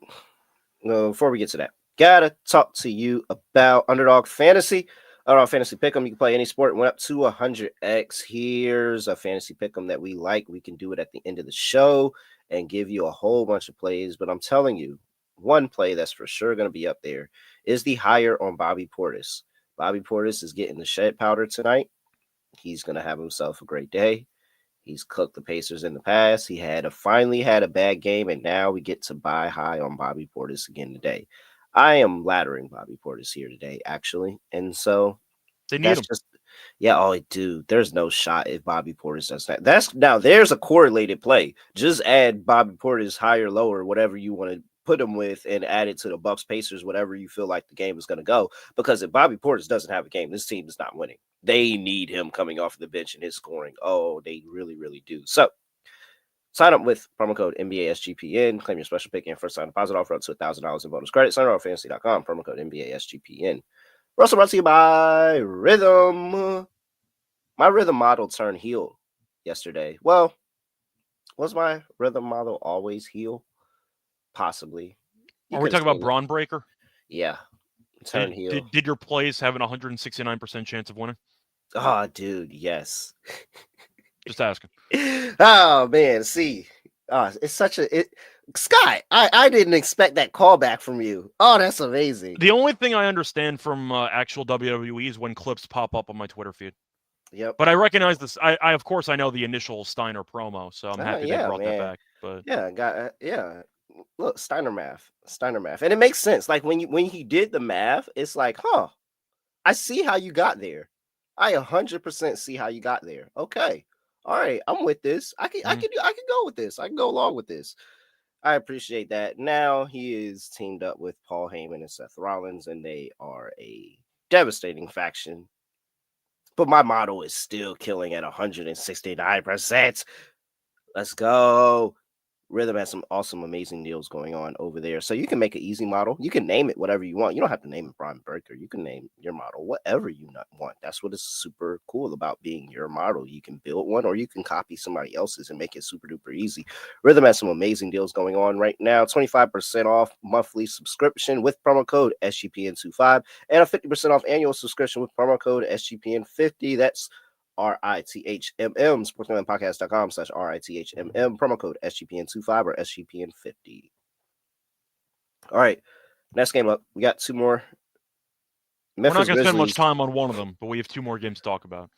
Before we get to that, gotta talk to you about Underdog Fantasy. Underdog Fantasy Pick'em. You can play any sport. Went up to 100x. Here's a fantasy pick'em that we like. We can do it at the end of the show and give you a whole bunch of plays. But I'm telling you, one play that's for sure going to be up there is the higher on Bobby Portis. Bobby Portis is getting the shed powder tonight. He's going to have himself a great day. He's cooked the Pacers in the past. He finally had a bad game, and now we get to buy high on Bobby Portis again today. I am laddering Bobby Portis here today, actually, and so they need him. Yeah, oh, dude, there's no shot if Bobby Portis does that. There's a correlated play. Just add Bobby Portis higher, lower, whatever you want to put him with, and add it to the Bucks, Pacers, whatever you feel like the game is going to go. Because if Bobby Portis doesn't have a game, this team is not winning. They need him coming off the bench and his scoring. Oh, they really, really do. So sign up with promo code NBA SGPN. Claim your special pick and first time deposit offer up to $1,000 in bonus credit. SunderDogFantasy.com. Promo code NBA SGPN. We're also brought to you by Rhythm. My Rhythm model turned heel yesterday. Well, was my Rhythm model always heel? Possibly. Are we talking about Braun Breaker? Yeah. Turned heel. Did your plays have an 169% chance of winning? Oh, dude, yes. Just asking. Oh, man. See, it's such a... Scott, I didn't expect that callback from you. Oh, that's amazing. The only thing I understand from actual WWE is when clips pop up on my Twitter feed. Yep. But I recognize this. I of course I know the initial Steiner promo, so I'm happy they brought that back. But yeah. Look, Steiner math, and it makes sense. Like when he did the math, it's like, huh, I see how you got there. I 100% see how you got there. Okay, all right, I'm with this. I can go with this. I can go along with this. I appreciate that. Now he is teamed up with Paul Heyman and Seth Rollins, and they are a devastating faction. But my model is still killing at 169%. Let's go. Rhythm has some awesome, amazing deals going on over there. So you can make an easy model. You can name it whatever you want. You don't have to name it Braun Breaker. You can name your model whatever you want. That's what is super cool about being your model. You can build one or you can copy somebody else's and make it super duper easy. Rhythm has some amazing deals going on right now. 25% off monthly subscription with promo code SGPN25 and a 50% off annual subscription with promo code SGPN50. That's RITHMM, sportsmanpodcast.com/RITHMM, promo code SGPN25 or SGPN50. All right, next game up. We got two more. We're not going to spend much time on one of them, but we have two more games to talk about.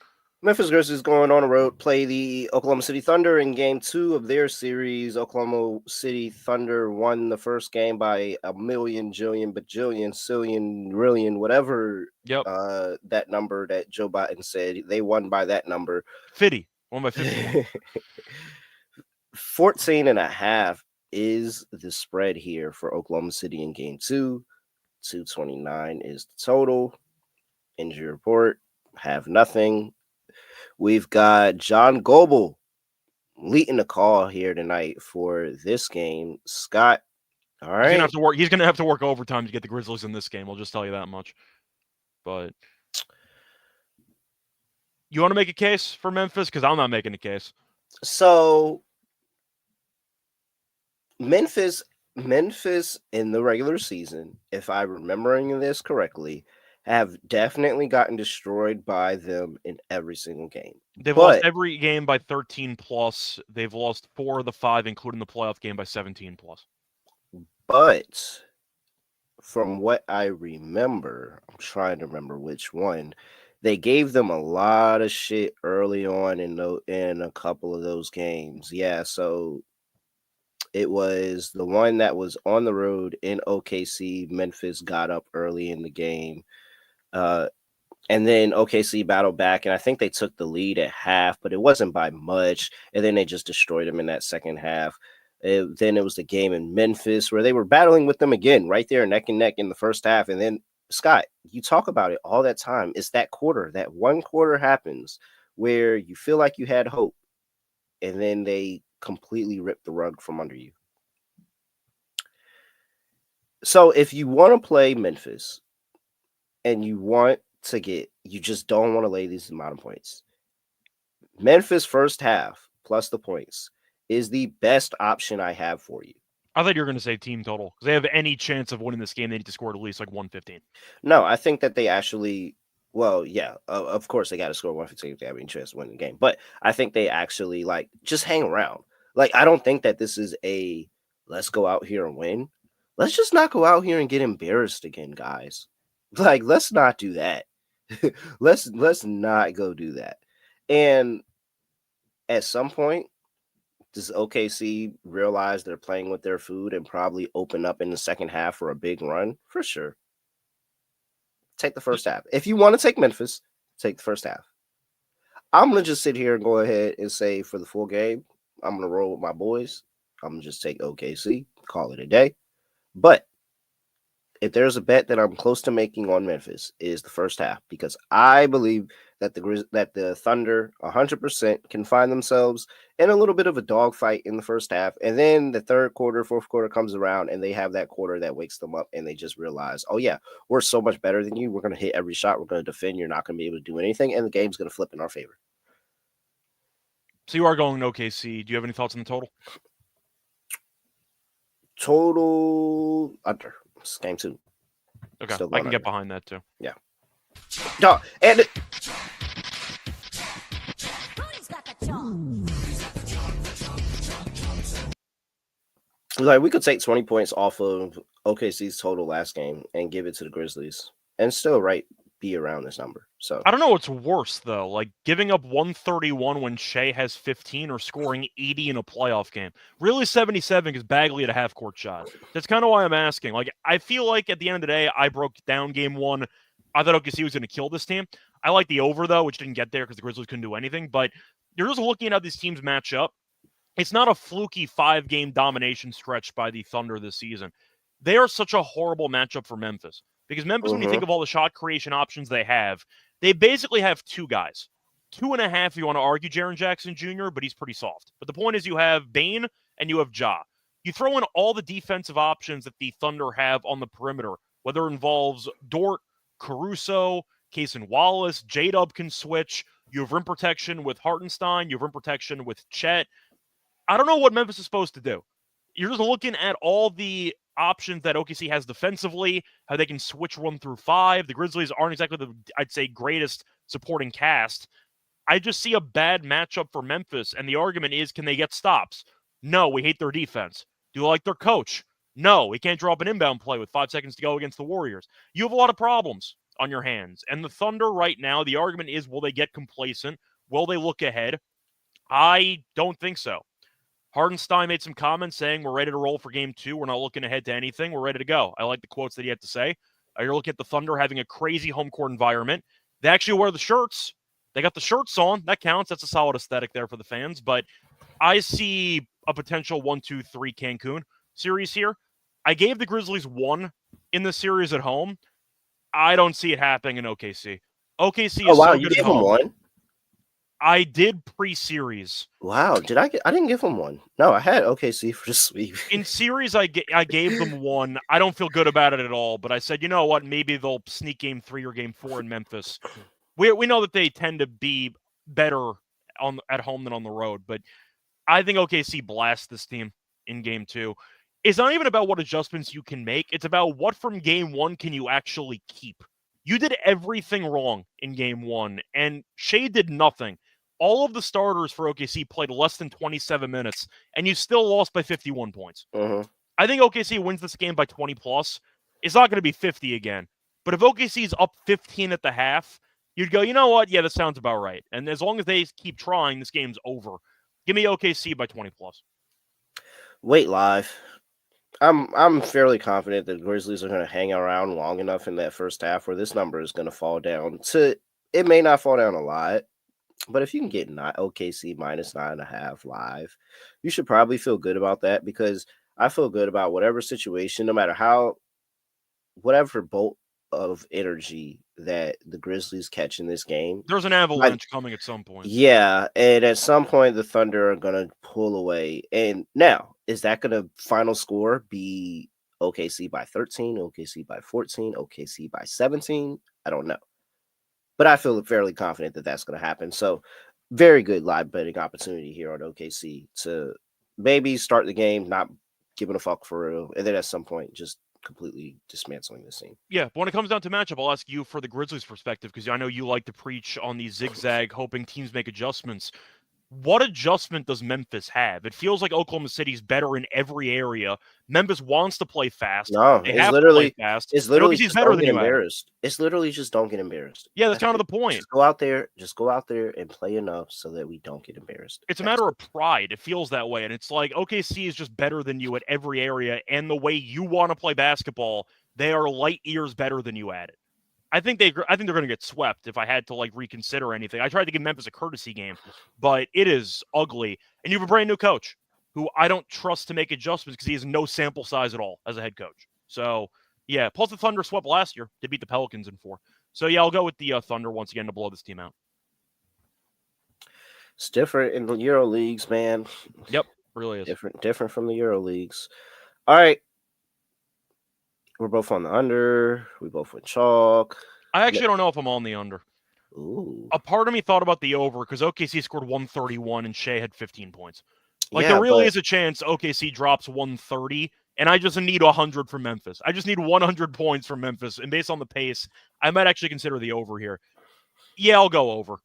Memphis Grizzlies going on the road, play the Oklahoma City Thunder in game 2 of their series. Oklahoma City Thunder won the first game by a million, jillion, bajillion, cillion, rillion, whatever that number that Joe Biden said. They won by that number. 50. Won by 51. 14.5 is the spread here for Oklahoma City in game 2. 229 is the total. Injury report, have nothing. We've got John Goble leading the call here tonight for this game. Scott, all right. He's gonna have to work overtime to get the Grizzlies in this game. I'll just tell you that much. But you want to make a case for Memphis? Because I'm not making a case. So Memphis in the regular season, if I'm remembering this correctly, have definitely gotten destroyed by them in every single game. They've lost every game by 13 plus. They've lost 4 of the 5, including the playoff game, by 17 plus. But from what I remember, I'm trying to remember which one, they gave them a lot of shit early on in a couple of those games. Yeah, so it was the one that was on the road in OKC. Memphis got up early in the game. And then OKC battled back, and I think they took the lead at half, but it wasn't by much. And then they just destroyed them in that second half. Then it was the game in Memphis where they were battling with them again, right there, neck and neck in the first half. And then, Scott, you talk about it all that time. It's that quarter, that one quarter happens where you feel like you had hope, and then they completely rip the rug from under you. So if you want to play Memphis and you just don't want to lay these amount of points, Memphis first half plus the points is the best option I have for you. I thought you were going to say team total. Because they have any chance of winning this game, they need to score at least like 115. No, I think that they actually, of course they got to score 115 if they have any chance to win the game. But I think they actually just hang around. I don't think that this is a let's go out here and win. Let's just not go out here and get embarrassed again, guys. Let's not do that. let's not go do that. And at some point, does OKC realize they're playing with their food and probably open up in the second half for a big run? For sure. Take the first half. If you want to take Memphis, take the first half. I'm going to just sit here and go ahead and say for the full game, I'm going to roll with my boys. I'm going to just take OKC, call it a day. But if there's a bet that I'm close to making on Memphis, is the first half, because I believe that the Thunder 100% can find themselves in a little bit of a dogfight in the first half, and then the third quarter, fourth quarter comes around, and they have that quarter that wakes them up, and they just realize, oh yeah, we're so much better than you. We're going to hit every shot. We're going to defend. You're not going to be able to do anything, and the game's going to flip in our favor. So you are going to OKC. Do you have any thoughts on the total? Total under. It's game 2. Okay, I can get behind that too. Yeah. No, and like we could take 20 points off of OKC's total last game and give it to the Grizzlies, and still be around this number. So I don't know what's worse though, like giving up 131 when Shea has 15 or scoring 80 in a playoff game. Really 77 because Bagley had a half-court shot. That's kind of why I'm asking. Like I feel like at the end of the day, I broke down game 1. I thought OKC was going to kill this team. I like the over though, which didn't get there because the Grizzlies couldn't do anything. But you're just looking at how these teams match up. It's not a fluky 5-game domination stretch by the Thunder this season. They are such a horrible matchup for Memphis. Because Memphis, when you think of all the shot creation options they basically have 2 guys. 2.5 if you want to argue Jaren Jackson Jr., but he's pretty soft. But the point is you have Bane and you have Ja. You throw in all the defensive options that the Thunder have on the perimeter, whether it involves Dort, Caruso, Cason Wallace, J-Dub can switch. You have rim protection with Hartenstein. You have rim protection with Chet. I don't know what Memphis is supposed to do. You're just looking at all the options that OKC has defensively, how they can switch 1 through 5. The Grizzlies aren't exactly the, I'd say, greatest supporting cast. I just see a bad matchup for Memphis, and the argument is, can they get stops? No, we hate their defense. Do you like their coach? No, we can't draw up an inbound play with 5 seconds to go against the Warriors. You have a lot of problems on your hands. And the Thunder right now, the argument is, will they get complacent? Will they look ahead? I don't think so. Hartenstein made some comments saying we're ready to roll for game 2. We're not looking ahead to anything. We're ready to go. I like the quotes that he had to say. You're looking at the Thunder having a crazy home court environment. They actually wear the shirts. They got the shirts on. That counts. That's a solid aesthetic there for the fans. But I see a potential 1-2-3 Cancun series here. I gave the Grizzlies 1 in the series at home. I don't see it happening in OKC. OKC is so good at home. 1? I did pre-series. Wow, I didn't give them 1. No, I had OKC for the sweep. In series, I gave them 1. I don't feel good about it at all, but I said, you know what, maybe they'll sneak game 3 or game 4 in Memphis. We know that they tend to be better at home than on the road, but I think OKC blasts this team in game 2. It's not even about what adjustments you can make. It's about what from game 1 can you actually keep. You did everything wrong in game 1, and Shea did nothing. All of the starters for OKC played less than 27 minutes, and you still lost by 51 points. I think OKC wins this game by 20+. It's not going to be 50 again. But if OKC's up 15 at the half, you'd go, you know what? Yeah, that sounds about right. And as long as they keep trying, this game's over. Give me OKC by 20+. Wait live. I'm fairly confident that the Grizzlies are going to hang around long enough in that first half where this number is going to fall down to, it may not fall down a lot, but if you can get OKC minus 9.5 live, you should probably feel good about that, because I feel good about whatever situation, no matter whatever bolt of energy that the Grizzlies catch in this game. There's an avalanche coming at some point. Yeah, and at some point the Thunder are going to pull away. And now, is that going to final score be OKC by 13, OKC by 14, OKC by 17? I don't know. But I feel fairly confident that that's going to happen. So very good live betting opportunity here on OKC to maybe start the game not giving a fuck for real, and then at some point just completely dismantling the scene. Yeah, but when it comes down to matchup, I'll ask you for the Grizzlies perspective, because I know you like to preach on the zigzag, hoping teams make adjustments. What adjustment does Memphis have? It feels like Oklahoma City's better in every area. Memphis wants to play fast. No, they it's have literally to play fast. It's literally just better than than you embarrassed. It's literally just don't get embarrassed. Yeah, that's kind of the point. Just go out there and play enough so that we don't get embarrassed. It's a matter of pride. It feels that way. And it's like OKC is just better than you at every area. And the way you want to play basketball, they are light years better than you at it. I think they're going to get swept if I had to like reconsider anything. I tried to give Memphis a courtesy game, but it is ugly. And you have a brand new coach who I don't trust to make adjustments because he has no sample size at all as a head coach. So yeah, plus the Thunder swept last year to beat the Pelicans in 4. So yeah, I'll go with the Thunder once again to blow this team out. It's different in the Euro leagues, man. Yep, really is different from the Euro leagues. All right, we're both on the under. We both went chalk. I actually don't know if I'm on the under. Ooh. A part of me thought about the over because OKC scored 131 and Shea had 15 points. Like, Yeah, there really but is a chance OKC drops 130, and I just need 100 from Memphis. I just need 100 points from Memphis, and based on the pace, I might actually consider the over here. Yeah, I'll go over.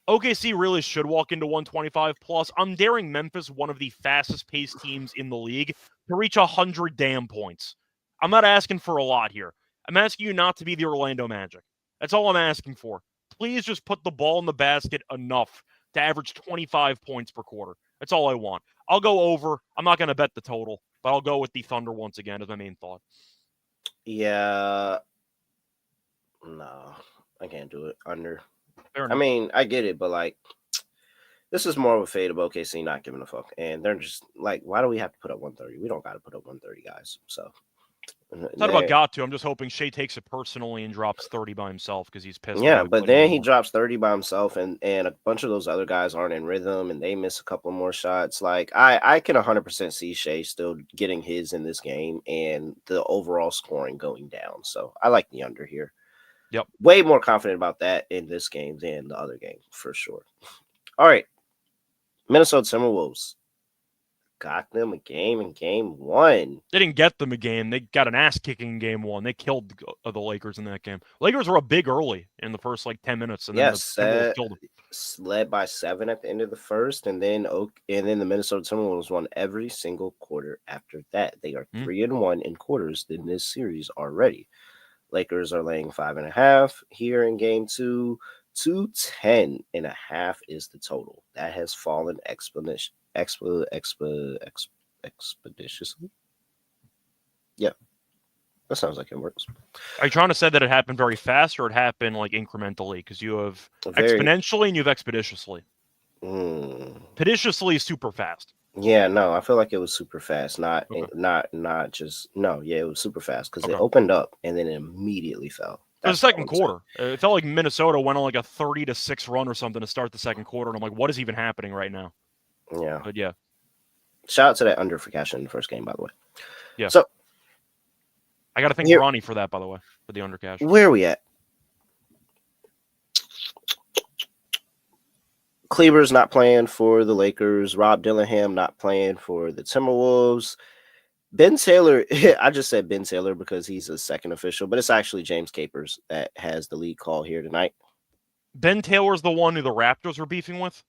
OKC really should walk into 125 plus. I'm daring Memphis, one of the fastest paced teams in the league, to reach 100 damn points. I'm not asking for a lot here. I'm asking you not to be the Orlando Magic. That's all I'm asking for. Please just put the ball in the basket enough to average 25 points per quarter. That's all I want. I'll go over. I'm not going to bet the total, but I'll go with the Thunder once again as my main thought. Yeah. No, I can't do it. Under. Fair I enough. mean, I get it, but like, this is more of a fade of OKC not giving a fuck. And they're just like, why do we have to put up 130? We don't got to put up 130, guys. So. It's not about got to. I'm just hoping Shea takes it personally and drops 30 by himself because he's pissed. Yeah, but then he drops 30 by himself, and a bunch of those other guys aren't in rhythm, and they miss a couple more shots. Like, I can 100% see Shea still getting his in this game and the overall scoring going down. So I like the under here. Yep. Way more confident about that in this game than the other game, for sure. All right. Minnesota Timberwolves got them a game in game 1. They didn't get them a game. They got an ass kicking in game 1. They killed the Lakers in that game. Lakers were up big early in the first like 10 minutes, and then the Timberwolves killed them. Led by 7 at the end of the first, and then the Minnesota Timberwolves won every single quarter after that. They are 3-1 in quarters in this series already. Lakers are laying 5.5 here in game 2. 210.5 is the total. That has fallen expeditiously. Yeah, that sounds like it works. Are you trying to say that it happened very fast or it happened like incrementally? Because you have exponentially and you have expeditiously. Expeditiously is super fast. Yeah, no, I feel like it was super fast. Not just no. Yeah, it was super fast because it opened up and then it immediately fell. It was the second quarter. It felt like Minnesota went on like a 30-6 run or something to start the second quarter, and I'm like, what is even happening right now? Yeah, but yeah. Shout out to that under for cash in the first game, by the way. Yeah. So I got to thank Ronnie for that, by the way, for the under cash. Where are we at? Kleber's not playing for the Lakers. Rob Dillingham not playing for the Timberwolves. Ben Taylor, I just said Ben Taylor because he's a second official, but it's actually James Capers that has the lead call here tonight. Ben Taylor's the one who the Raptors were beefing with?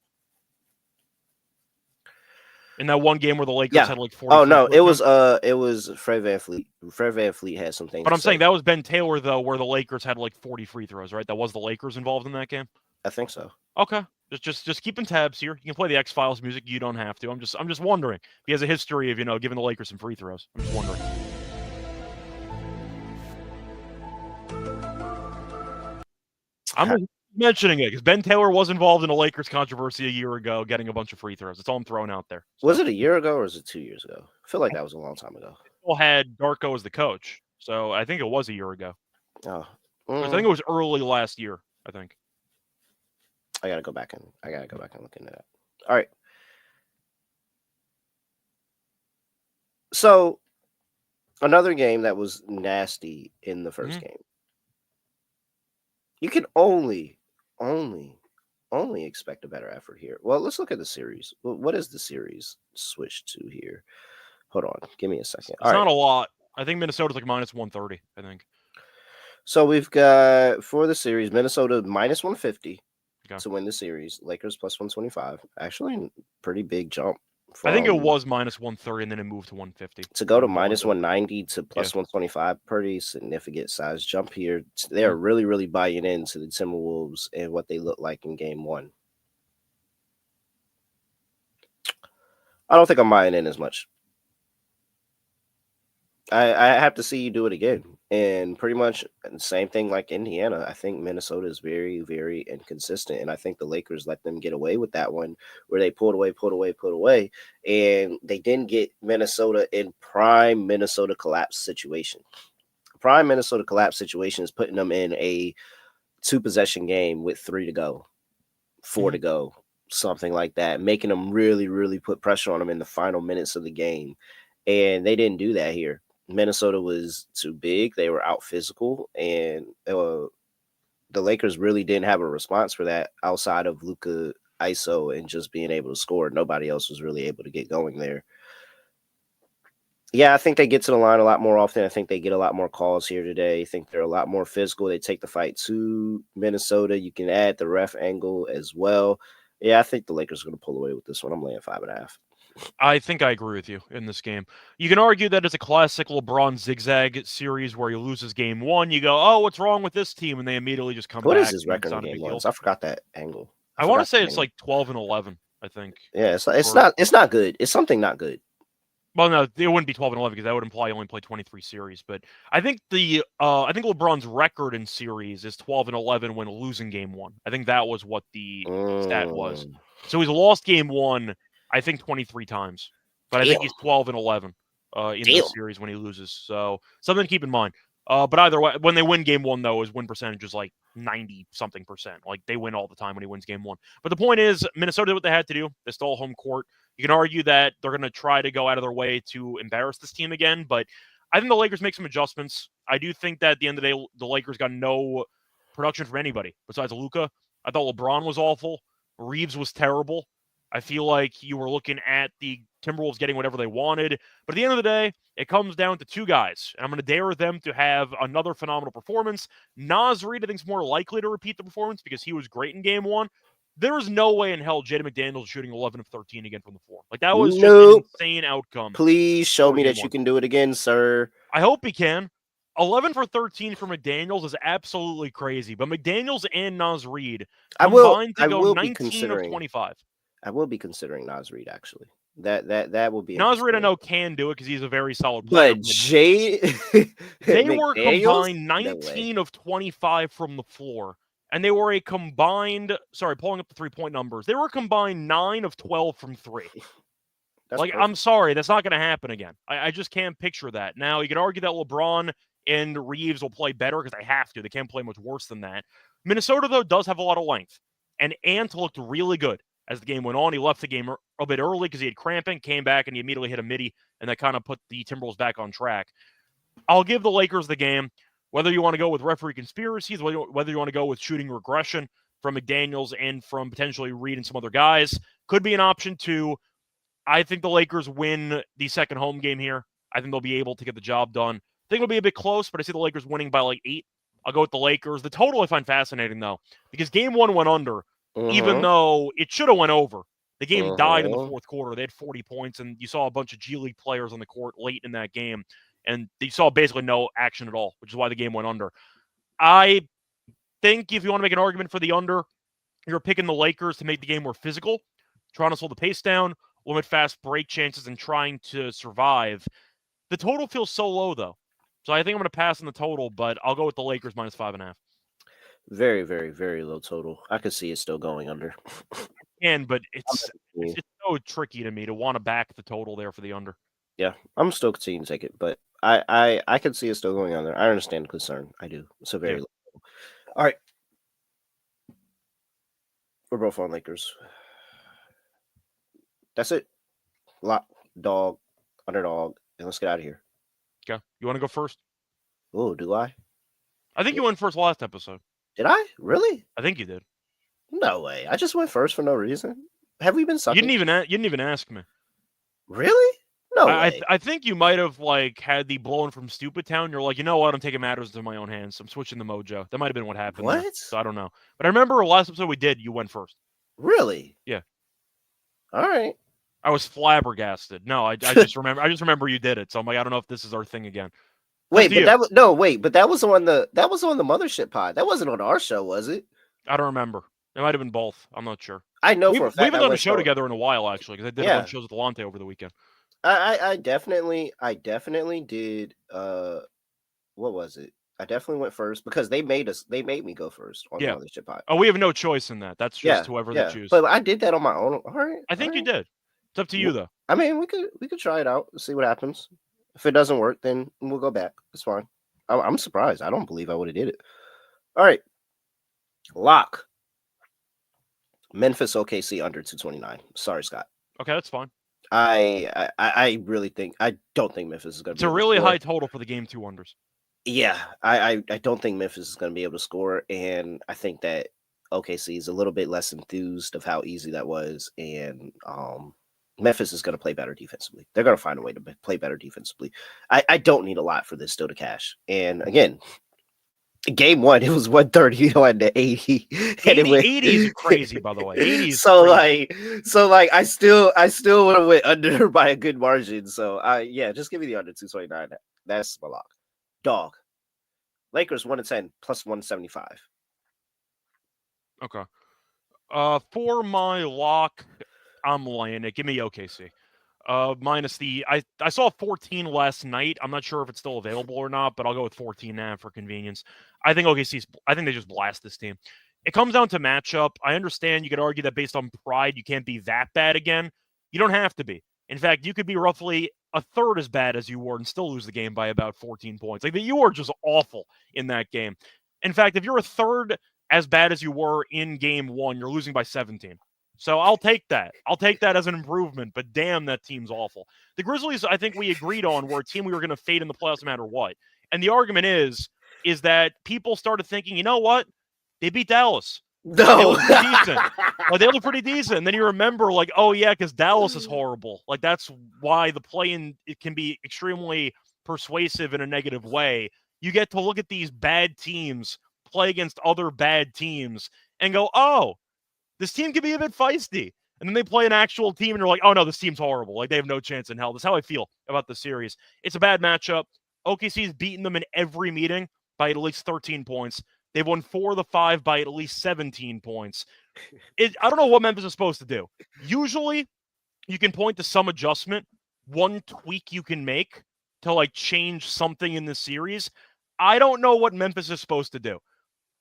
In that one game where the Lakers had like 40. Oh no, it was Fred VanVleet. Fred VanVleet had some things. But I'm saying that was Ben Taylor though, where the Lakers had like 40 free throws, right? That was the Lakers involved in that game? I think so. Okay. Just keeping tabs here. You can play the X-Files music. You don't have to. I'm just wondering. He has a history of, giving the Lakers some free throws. I'm just wondering. I'm mentioning it because Ben Taylor was involved in a Lakers controversy a year ago, getting a bunch of free throws. That's all I'm throwing out there. So, was it a year ago or was it 2 years ago? I feel like that was a long time ago. Still had Darko as the coach, so I think it was a year ago. Oh, I think it was early last year. I think. I gotta go back and look into that. All right. So another game that was nasty in the first game. You can only expect a better effort here. Well, let's look at the series. What is the series switched to here? Hold on, give me a second. It's not a lot. I think Minnesota's like minus 130. I think. So we've got for the series Minnesota minus 150. To win the series, Lakers plus 125. Actually, pretty big jump. I think it was minus 130, and then it moved to 150. To go to minus 190 to plus 125, pretty significant size jump here. They are really, really buying into the Timberwolves and what they look like in game 1. I don't think I'm buying in as much. I have to see you do it again. And pretty much the same thing like Indiana. I think Minnesota is very, very inconsistent. And I think the Lakers let them get away with that one where they pulled away. And they didn't get Minnesota in prime Minnesota collapse situation. Prime Minnesota collapse situation is putting them in a 2-possession game with 3 to go, 4 to go, something like that, making them really, really put pressure on them in the final minutes of the game. And they didn't do that here. Minnesota was too big. They were out physical, and the Lakers really didn't have a response for that outside of Luka ISO and just being able to score. Nobody else was really able to get going there. Yeah, I think they get to the line a lot more often. I think they get a lot more calls here today. I think they're a lot more physical. They take the fight to Minnesota. You can add the ref angle as well. Yeah, I think the Lakers are going to pull away with this one. I'm laying 5.5. I think I agree with you in this game. You can argue that it's a classic LeBron zigzag series where he loses game 1. You go, oh, what's wrong with this team? And they immediately just come back. What is his and record it's in not a game big 1? deal. I forgot that angle. I want to say it's like 12-11, I think. Yeah, it's not good. It's something not good. Well, no, it wouldn't be 12-11 because that would imply he only played 23 series. But I think I think LeBron's record in series is 12-11 when losing game 1. I think that was what the stat was. So he's lost game 1, I think 23 times. But I think he's 12-11 in the series when he loses. So something to keep in mind. But either way, when they win game 1, though, his win percentage is like 90-something%. Like they win all the time when he wins game 1. But the point is, Minnesota did what they had to do. They stole home court. You can argue that they're going to try to go out of their way to embarrass this team again, but I think the Lakers make some adjustments. I do think that at the end of the day, the Lakers got no production from anybody besides Luka. I thought LeBron was awful. Reeves was terrible. I feel like you were looking at the Timberwolves getting whatever they wanted. But at the end of the day, it comes down to 2 guys. And I'm going to dare them to have another phenomenal performance. Naz Reid, I think, is more likely to repeat the performance because he was great in game 1. There is no way in hell Jaden McDaniels shooting 11 of 13 again from the floor. Like, that was just an insane outcome. Please show me that you can do it again, sir. I hope he can. 11 for 13 for McDaniels is absolutely crazy. But McDaniels and Naz Reid combined to go 19 of 25. I will be considering Naz Reid, actually. That will be Naz Reid, I know, can do it because he's a very solid player. But they were combined 19 of 25 from the floor. And they were a combined, pulling up the 3-point numbers. They were combined 9 of 12 from 3. Perfect. I'm sorry, that's not going to happen again. I just can't picture that. Now, you could argue that LeBron and Reeves will play better because they have to. They can't play much worse than that. Minnesota, though, does have a lot of length. And Ant looked really good as the game went on. He left the game a bit early because he had cramping, came back, and he immediately hit a midi, and that kind of put the Timberwolves back on track. I'll give the Lakers the game. Whether you want to go with referee conspiracies, whether you want to go with shooting regression from McDaniels and from potentially Reed and some other guys, could be an option too. I think the Lakers win the second home game here. I think they'll be able to get the job done. I think it'll be a bit close, but I see the Lakers winning by like 8. I'll go with the Lakers. The total I find fascinating, though, because game 1 went under, even though it should have went over. The game died in the fourth quarter. They had 40 points, and you saw a bunch of G League players on the court late in that game. And you saw basically no action at all, which is why the game went under. I think if you want to make an argument for the under, you're picking the Lakers to make the game more physical, trying to slow the pace down, limit fast break chances, and trying to survive. The total feels so low, though. So I think I'm going to pass on the total, but I'll go with the Lakers minus 5.5. Very, very, very low total. I could see it still going under. But it's so tricky to me to want to back the total there for the under. Yeah, I'm still continuing to take it, but I can see it still going on there. I understand the concern. I do. So very low. All right. We're both on Lakers. That's it. Lock, dog, underdog, and let's get out of here. Okay. You want to go first? Oh, do I? I think you went first last episode. Did I? Really? I think you did. No way. I just went first for no reason. Have we been sucking? You didn't even ask me. Really? No way. I think you might have had the blown from Stupid Town. You're like, you know what? I'm taking matters into my own hands. I'm switching the mojo. That might have been what happened. What? There. So I don't know. But I remember last episode we did. You went first. Really? Yeah. All right. I was flabbergasted. No, I just remember. I just remember you did it. So I'm like, I don't know if this is our thing again. But that was on the Mothership pod. That wasn't on our show, was it? I don't remember. It might have been both. I'm not sure. I know for a fact we haven't done a show together in a while, actually, because I did a bunch of shows with Lonte over the weekend. I definitely did. What was it? I definitely went first because they made me go first on the Yeah. Mothership Pod. Oh, we have no choice in that. That's just Yeah, whoever they yeah. choose. But I did that on my own. All right, I all think you right. did. It's up to you, though. I mean, we could try it out, see what happens. If it doesn't work, then we'll go back. It's fine. I'm surprised. I don't believe I would have did it. All right, lock. Memphis OKC under 229. Sorry, Scott. Okay, that's fine. I really think I don't think Memphis is going to It's be a able really to score. high total for the game 2 unders. Yeah, I don't think Memphis is going to be able to score, and I think that OKC is a little bit less enthused of how easy that was, and Memphis is going to play better defensively. They're going to find a way to play better defensively. I don't need a lot for this still to cash. And again, game 1 it was 130 on the 80, and it went 80 is crazy, by the way. 80 is so crazy. like I still would have went under by a good margin. So yeah, just give me the under 229. That's my lock. Dog. Lakers 1-10 plus 175. Okay. For my lock, I'm laying it. Give me OKC. Minus the I saw 14 last night. I'm not sure if it's still available or not, but I'll go with 14 now for convenience. I think they just blast this team. It comes down to matchup. I understand you could argue that based on pride, you can't be that bad again. You don't have to be. In fact, you could be roughly a third as bad as you were and still lose the game by about 14 points. Like, you were just awful in that game. In fact, if you're a third as bad as you were in game 1, you're losing by 17. So I'll take that. I'll take that as an improvement, but damn, that team's awful. The Grizzlies, I think we agreed on, were a team we were going to fade in the playoffs no matter what. And the argument is that people started thinking, you know what? They beat Dallas. No. They look pretty decent. They look pretty decent. And then you remember, like, oh, yeah, because Dallas is horrible. Like, that's why the play-in, it can be extremely persuasive in a negative way. You get to look at these bad teams play against other bad teams and go, oh, this team can be a bit feisty. And then they play an actual team and you're like, oh, no, this team's horrible. Like, they have no chance in hell. That's how I feel about the series. It's a bad matchup. OKC's beaten them in every meeting by at least 13 points. They've won 4 of the 5 by at least 17 points. I don't know what Memphis is supposed to do. Usually, you can point to some adjustment, one tweak you can make to, like, change something in the series. I don't know what Memphis is supposed to do.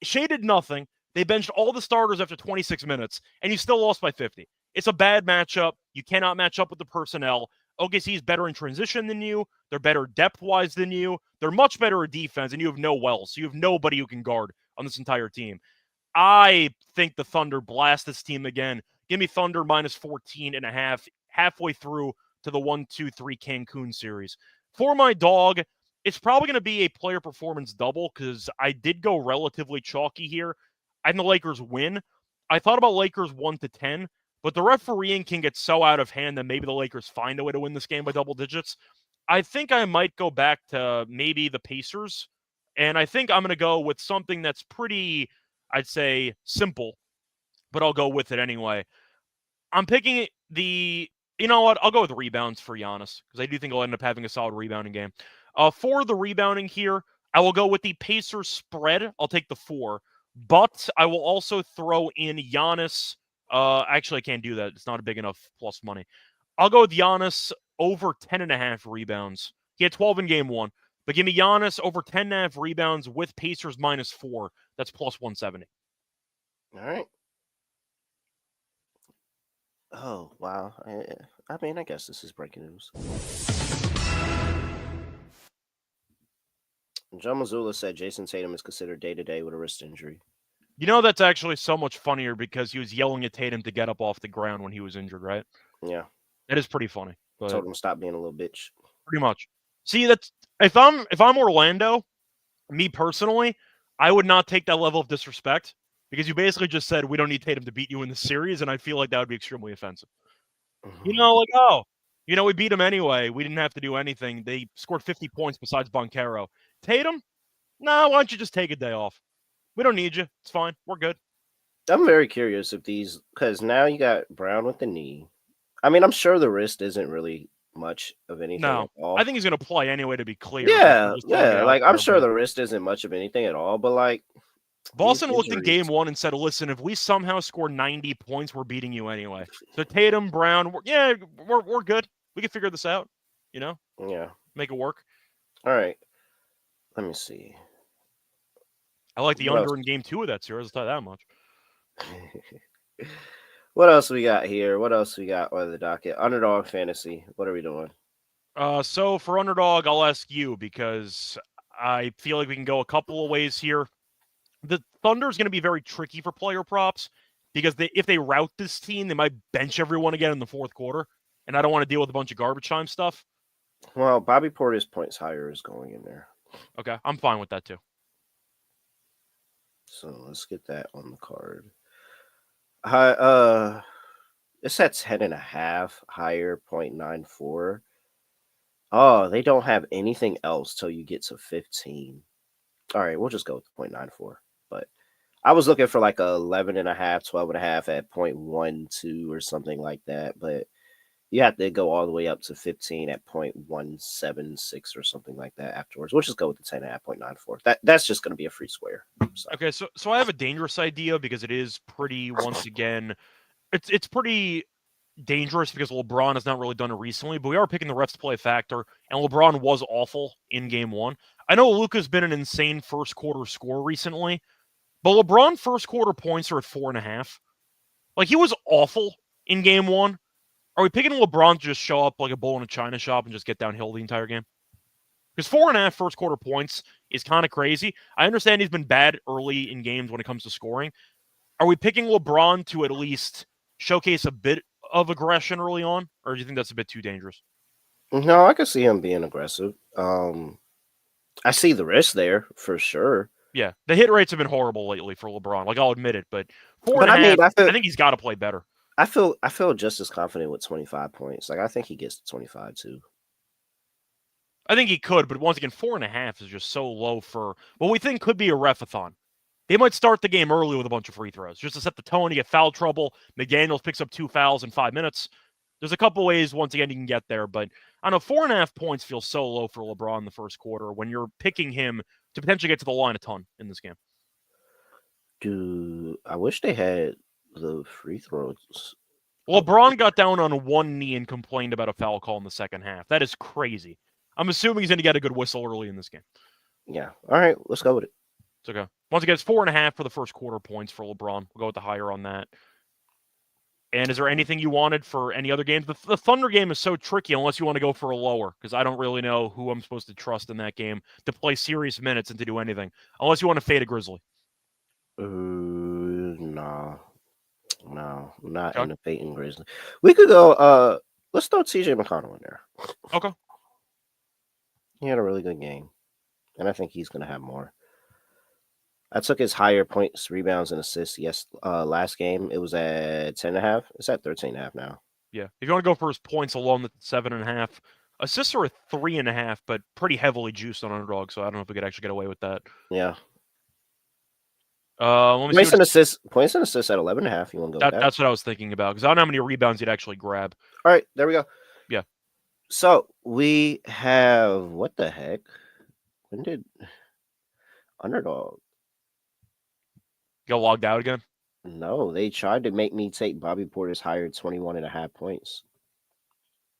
Shea did nothing. They benched all the starters after 26 minutes, and you still lost by 50. It's a bad matchup. You cannot match up with the personnel. OKC is better in transition than you. They're better depth-wise than you. They're much better at defense, and you have no Wells. So you have nobody who can guard on this entire team. I think the Thunder blast this team again. Give me Thunder minus 14.5, halfway through to the 1-2-3 Cancun series. For my dog, it's probably going to be a player performance double because I did go relatively chalky here. I think the Lakers win. I thought about Lakers 1-10, but the refereeing can get so out of hand that maybe the Lakers find a way to win this game by double digits. I think I might go back to maybe the Pacers, and I think I'm going to go with something that's pretty, I'd say, simple, but I'll go with it anyway. I'm picking you know what? I'll go with rebounds for Giannis because I do think he'll end up having a solid rebounding game. For the rebounding here, I will go with the Pacers spread. I'll take the 4. But I will also throw in Giannis. Actually, I can't do that. It's not a big enough plus money. I'll go with Giannis over 10.5 rebounds. He had 12 in game 1. But give me Giannis over 10.5 rebounds with Pacers minus 4. That's plus 170. All right. Oh, wow. I mean, I guess this is breaking news. Joe Mazzulla said Jason Tatum is considered day-to-day with a wrist injury. You know, that's actually so much funnier because he was yelling at Tatum to get up off the ground when he was injured, right? Yeah. That is pretty funny. But told him to stop being a little bitch. Pretty much. See, that's if I'm Orlando, me personally, I would not take that level of disrespect because you basically just said we don't need Tatum to beat you in the series, and I feel like that would be extremely offensive. Mm-hmm. You know, like, oh, you know, we beat them anyway. We didn't have to do anything. They scored 50 points besides Boncaro. Tatum? No, why don't you just take a day off? We don't need you. It's fine. We're good. I'm very curious if these, because now you got Brown with the knee. I mean, I'm sure the wrist isn't really much of anything at all. I think he's going to play anyway, to be clear. Yeah. Like, I'm sure the wrist isn't much of anything at all, but like, Boston looked in game 1 and said, listen, if we somehow score 90 points, we're beating you anyway. So Tatum, Brown, we're good. We can figure this out. Yeah. make it work. All right. Let me see. I like the What else? under in game 2 of that series. I'll tell you that much. What else we got here? What else we got on the docket? Underdog Fantasy. What are we doing? So for Underdog, I'll ask you because I feel like we can go a couple of ways here. The Thunder is going to be very tricky for player props because if they route this team, they might bench everyone again in the fourth quarter, and I don't want to deal with a bunch of garbage time stuff. Well, Bobby Portis points higher is going in there. Okay, I'm fine with that too. So let's get that on the card. It's at 10.5 higher, 0.94. Oh, they don't have anything else till you get to 15. All right, we'll just go with 0.94. But I was looking for like 11.5, 12.5 at 0.12 or something like that. But you have to go all the way up to 15 at 0.176 or something like that afterwards. We'll just go with the 10.5, 0.94. That's just going to be a free square. So. Okay, so I have a dangerous idea because it is pretty, once again, it's pretty dangerous because LeBron has not really done it recently, but we are picking the refs to play a factor, and LeBron was awful in game 1. I know Luka's been an insane first quarter scorer recently, but LeBron first quarter points are at 4.5. Like, he was awful in game 1. Are we picking LeBron to just show up like a bull in a china shop and just get downhill the entire game? Because 4.5 first quarter points is kind of crazy. I understand he's been bad early in games when it comes to scoring. Are we picking LeBron to at least showcase a bit of aggression early on, or do you think that's a bit too dangerous? No, I could see him being aggressive. I see the risk there for sure. Yeah, the hit rates have been horrible lately for LeBron. Like, I'll admit it, but 4.5, But I mean, I think he's got to play better. I feel just as confident with 25 points. Like I think he gets to 25 too. I think he could, but once again, 4.5 is just so low for what we think could be a refathon. They might start the game early with a bunch of free throws just to set the tone. You get foul trouble. McDaniels picks up 2 fouls in 5 minutes. There's a couple ways, once again, you can get there, but I don't know, 4.5 points feels so low for LeBron in the first quarter when you're picking him to potentially get to the line a ton in this game. Dude, I wish they had the free throws. LeBron got down on one knee and complained about a foul call in the second half. That is crazy. I'm assuming he's going to get a good whistle early in this game. Yeah. All right, let's go with it. It's okay. Once again, it's 4.5 for the first quarter points for LeBron. We'll go with the higher on that. And is there anything you wanted for any other games? The Thunder game is so tricky unless you want to go for a lower, because I don't really know who I'm supposed to trust in that game to play serious minutes and to do anything, unless you want to fade a Grizzly. No, not Okay. in the Peyton Grizzly. We could go. Let's throw TJ McConnell in there. Okay. He had a really good game, and I think he's going to have more. I took his higher points, rebounds, and assists. Last game it was at 10.5. It's at 13.5 now. Yeah. If you want to go for his points alone, that's 7.5. Assists are at 3.5, but pretty heavily juiced on Underdog, so I don't know if we could actually get away with that. Yeah. Let me Points see. Points and assists at 11.5. You want to go with that? That's what I was thinking about, because I don't know how many rebounds you'd actually grab. All right, there we go. Yeah. So we have what the heck? When did Underdog? Got logged out again? No, they tried to make me take Bobby Portis higher 21.5 points.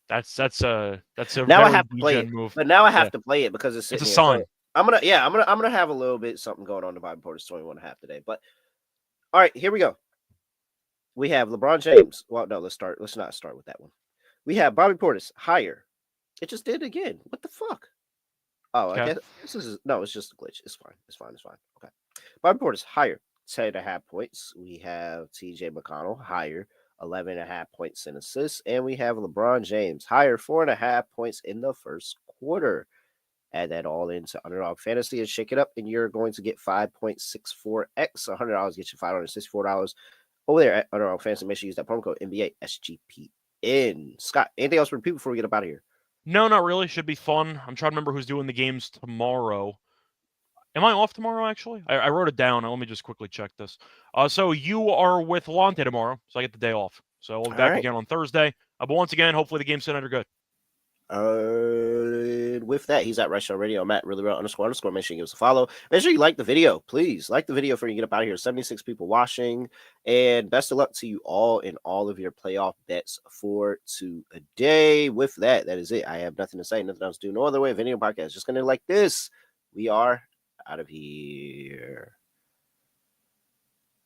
That's a Now very I have to play it, move. but now I have to play it because it's It's a sitting sign. here. So I'm gonna have a little bit something going on to Bobby Portis 21.5 today. But all right, here we go. We have LeBron James. Well, no, let's not start with that one. We have Bobby Portis higher. It just did again. What the fuck? Oh, Okay. I guess this is no. It's just a glitch. It's fine. Okay. Bobby Portis higher 10.5 points. We have TJ McConnell higher 11.5 points in assists, and we have LeBron James higher 4.5 points in the first quarter. Add that all into Underdog Fantasy and shake it up, and you're going to get 5.64x. $100 gets you $564 over there at Underdog Fantasy. Make sure you use that promo code NBA SGPN. Scott, anything else for people before we get up out of here? No, not really. Should be fun. I'm trying to remember who's doing the games tomorrow. Am I off tomorrow, actually? I wrote it down. Let me just quickly check this. So you are with Lonte tomorrow, so I get the day off. So we'll be back again on Thursday. But once again, hopefully the games tonight are good. With that, he's at Reichel Radio. I'm at really real __. Make sure you give us a follow. Make sure you like the video, please. Like the video before you get up out of here. 76 people watching. And best of luck to you all in all of your playoff bets for today. With that, that is it. I have nothing to say, nothing else to do. No other way of video podcast. Just gonna like this. We are out of here.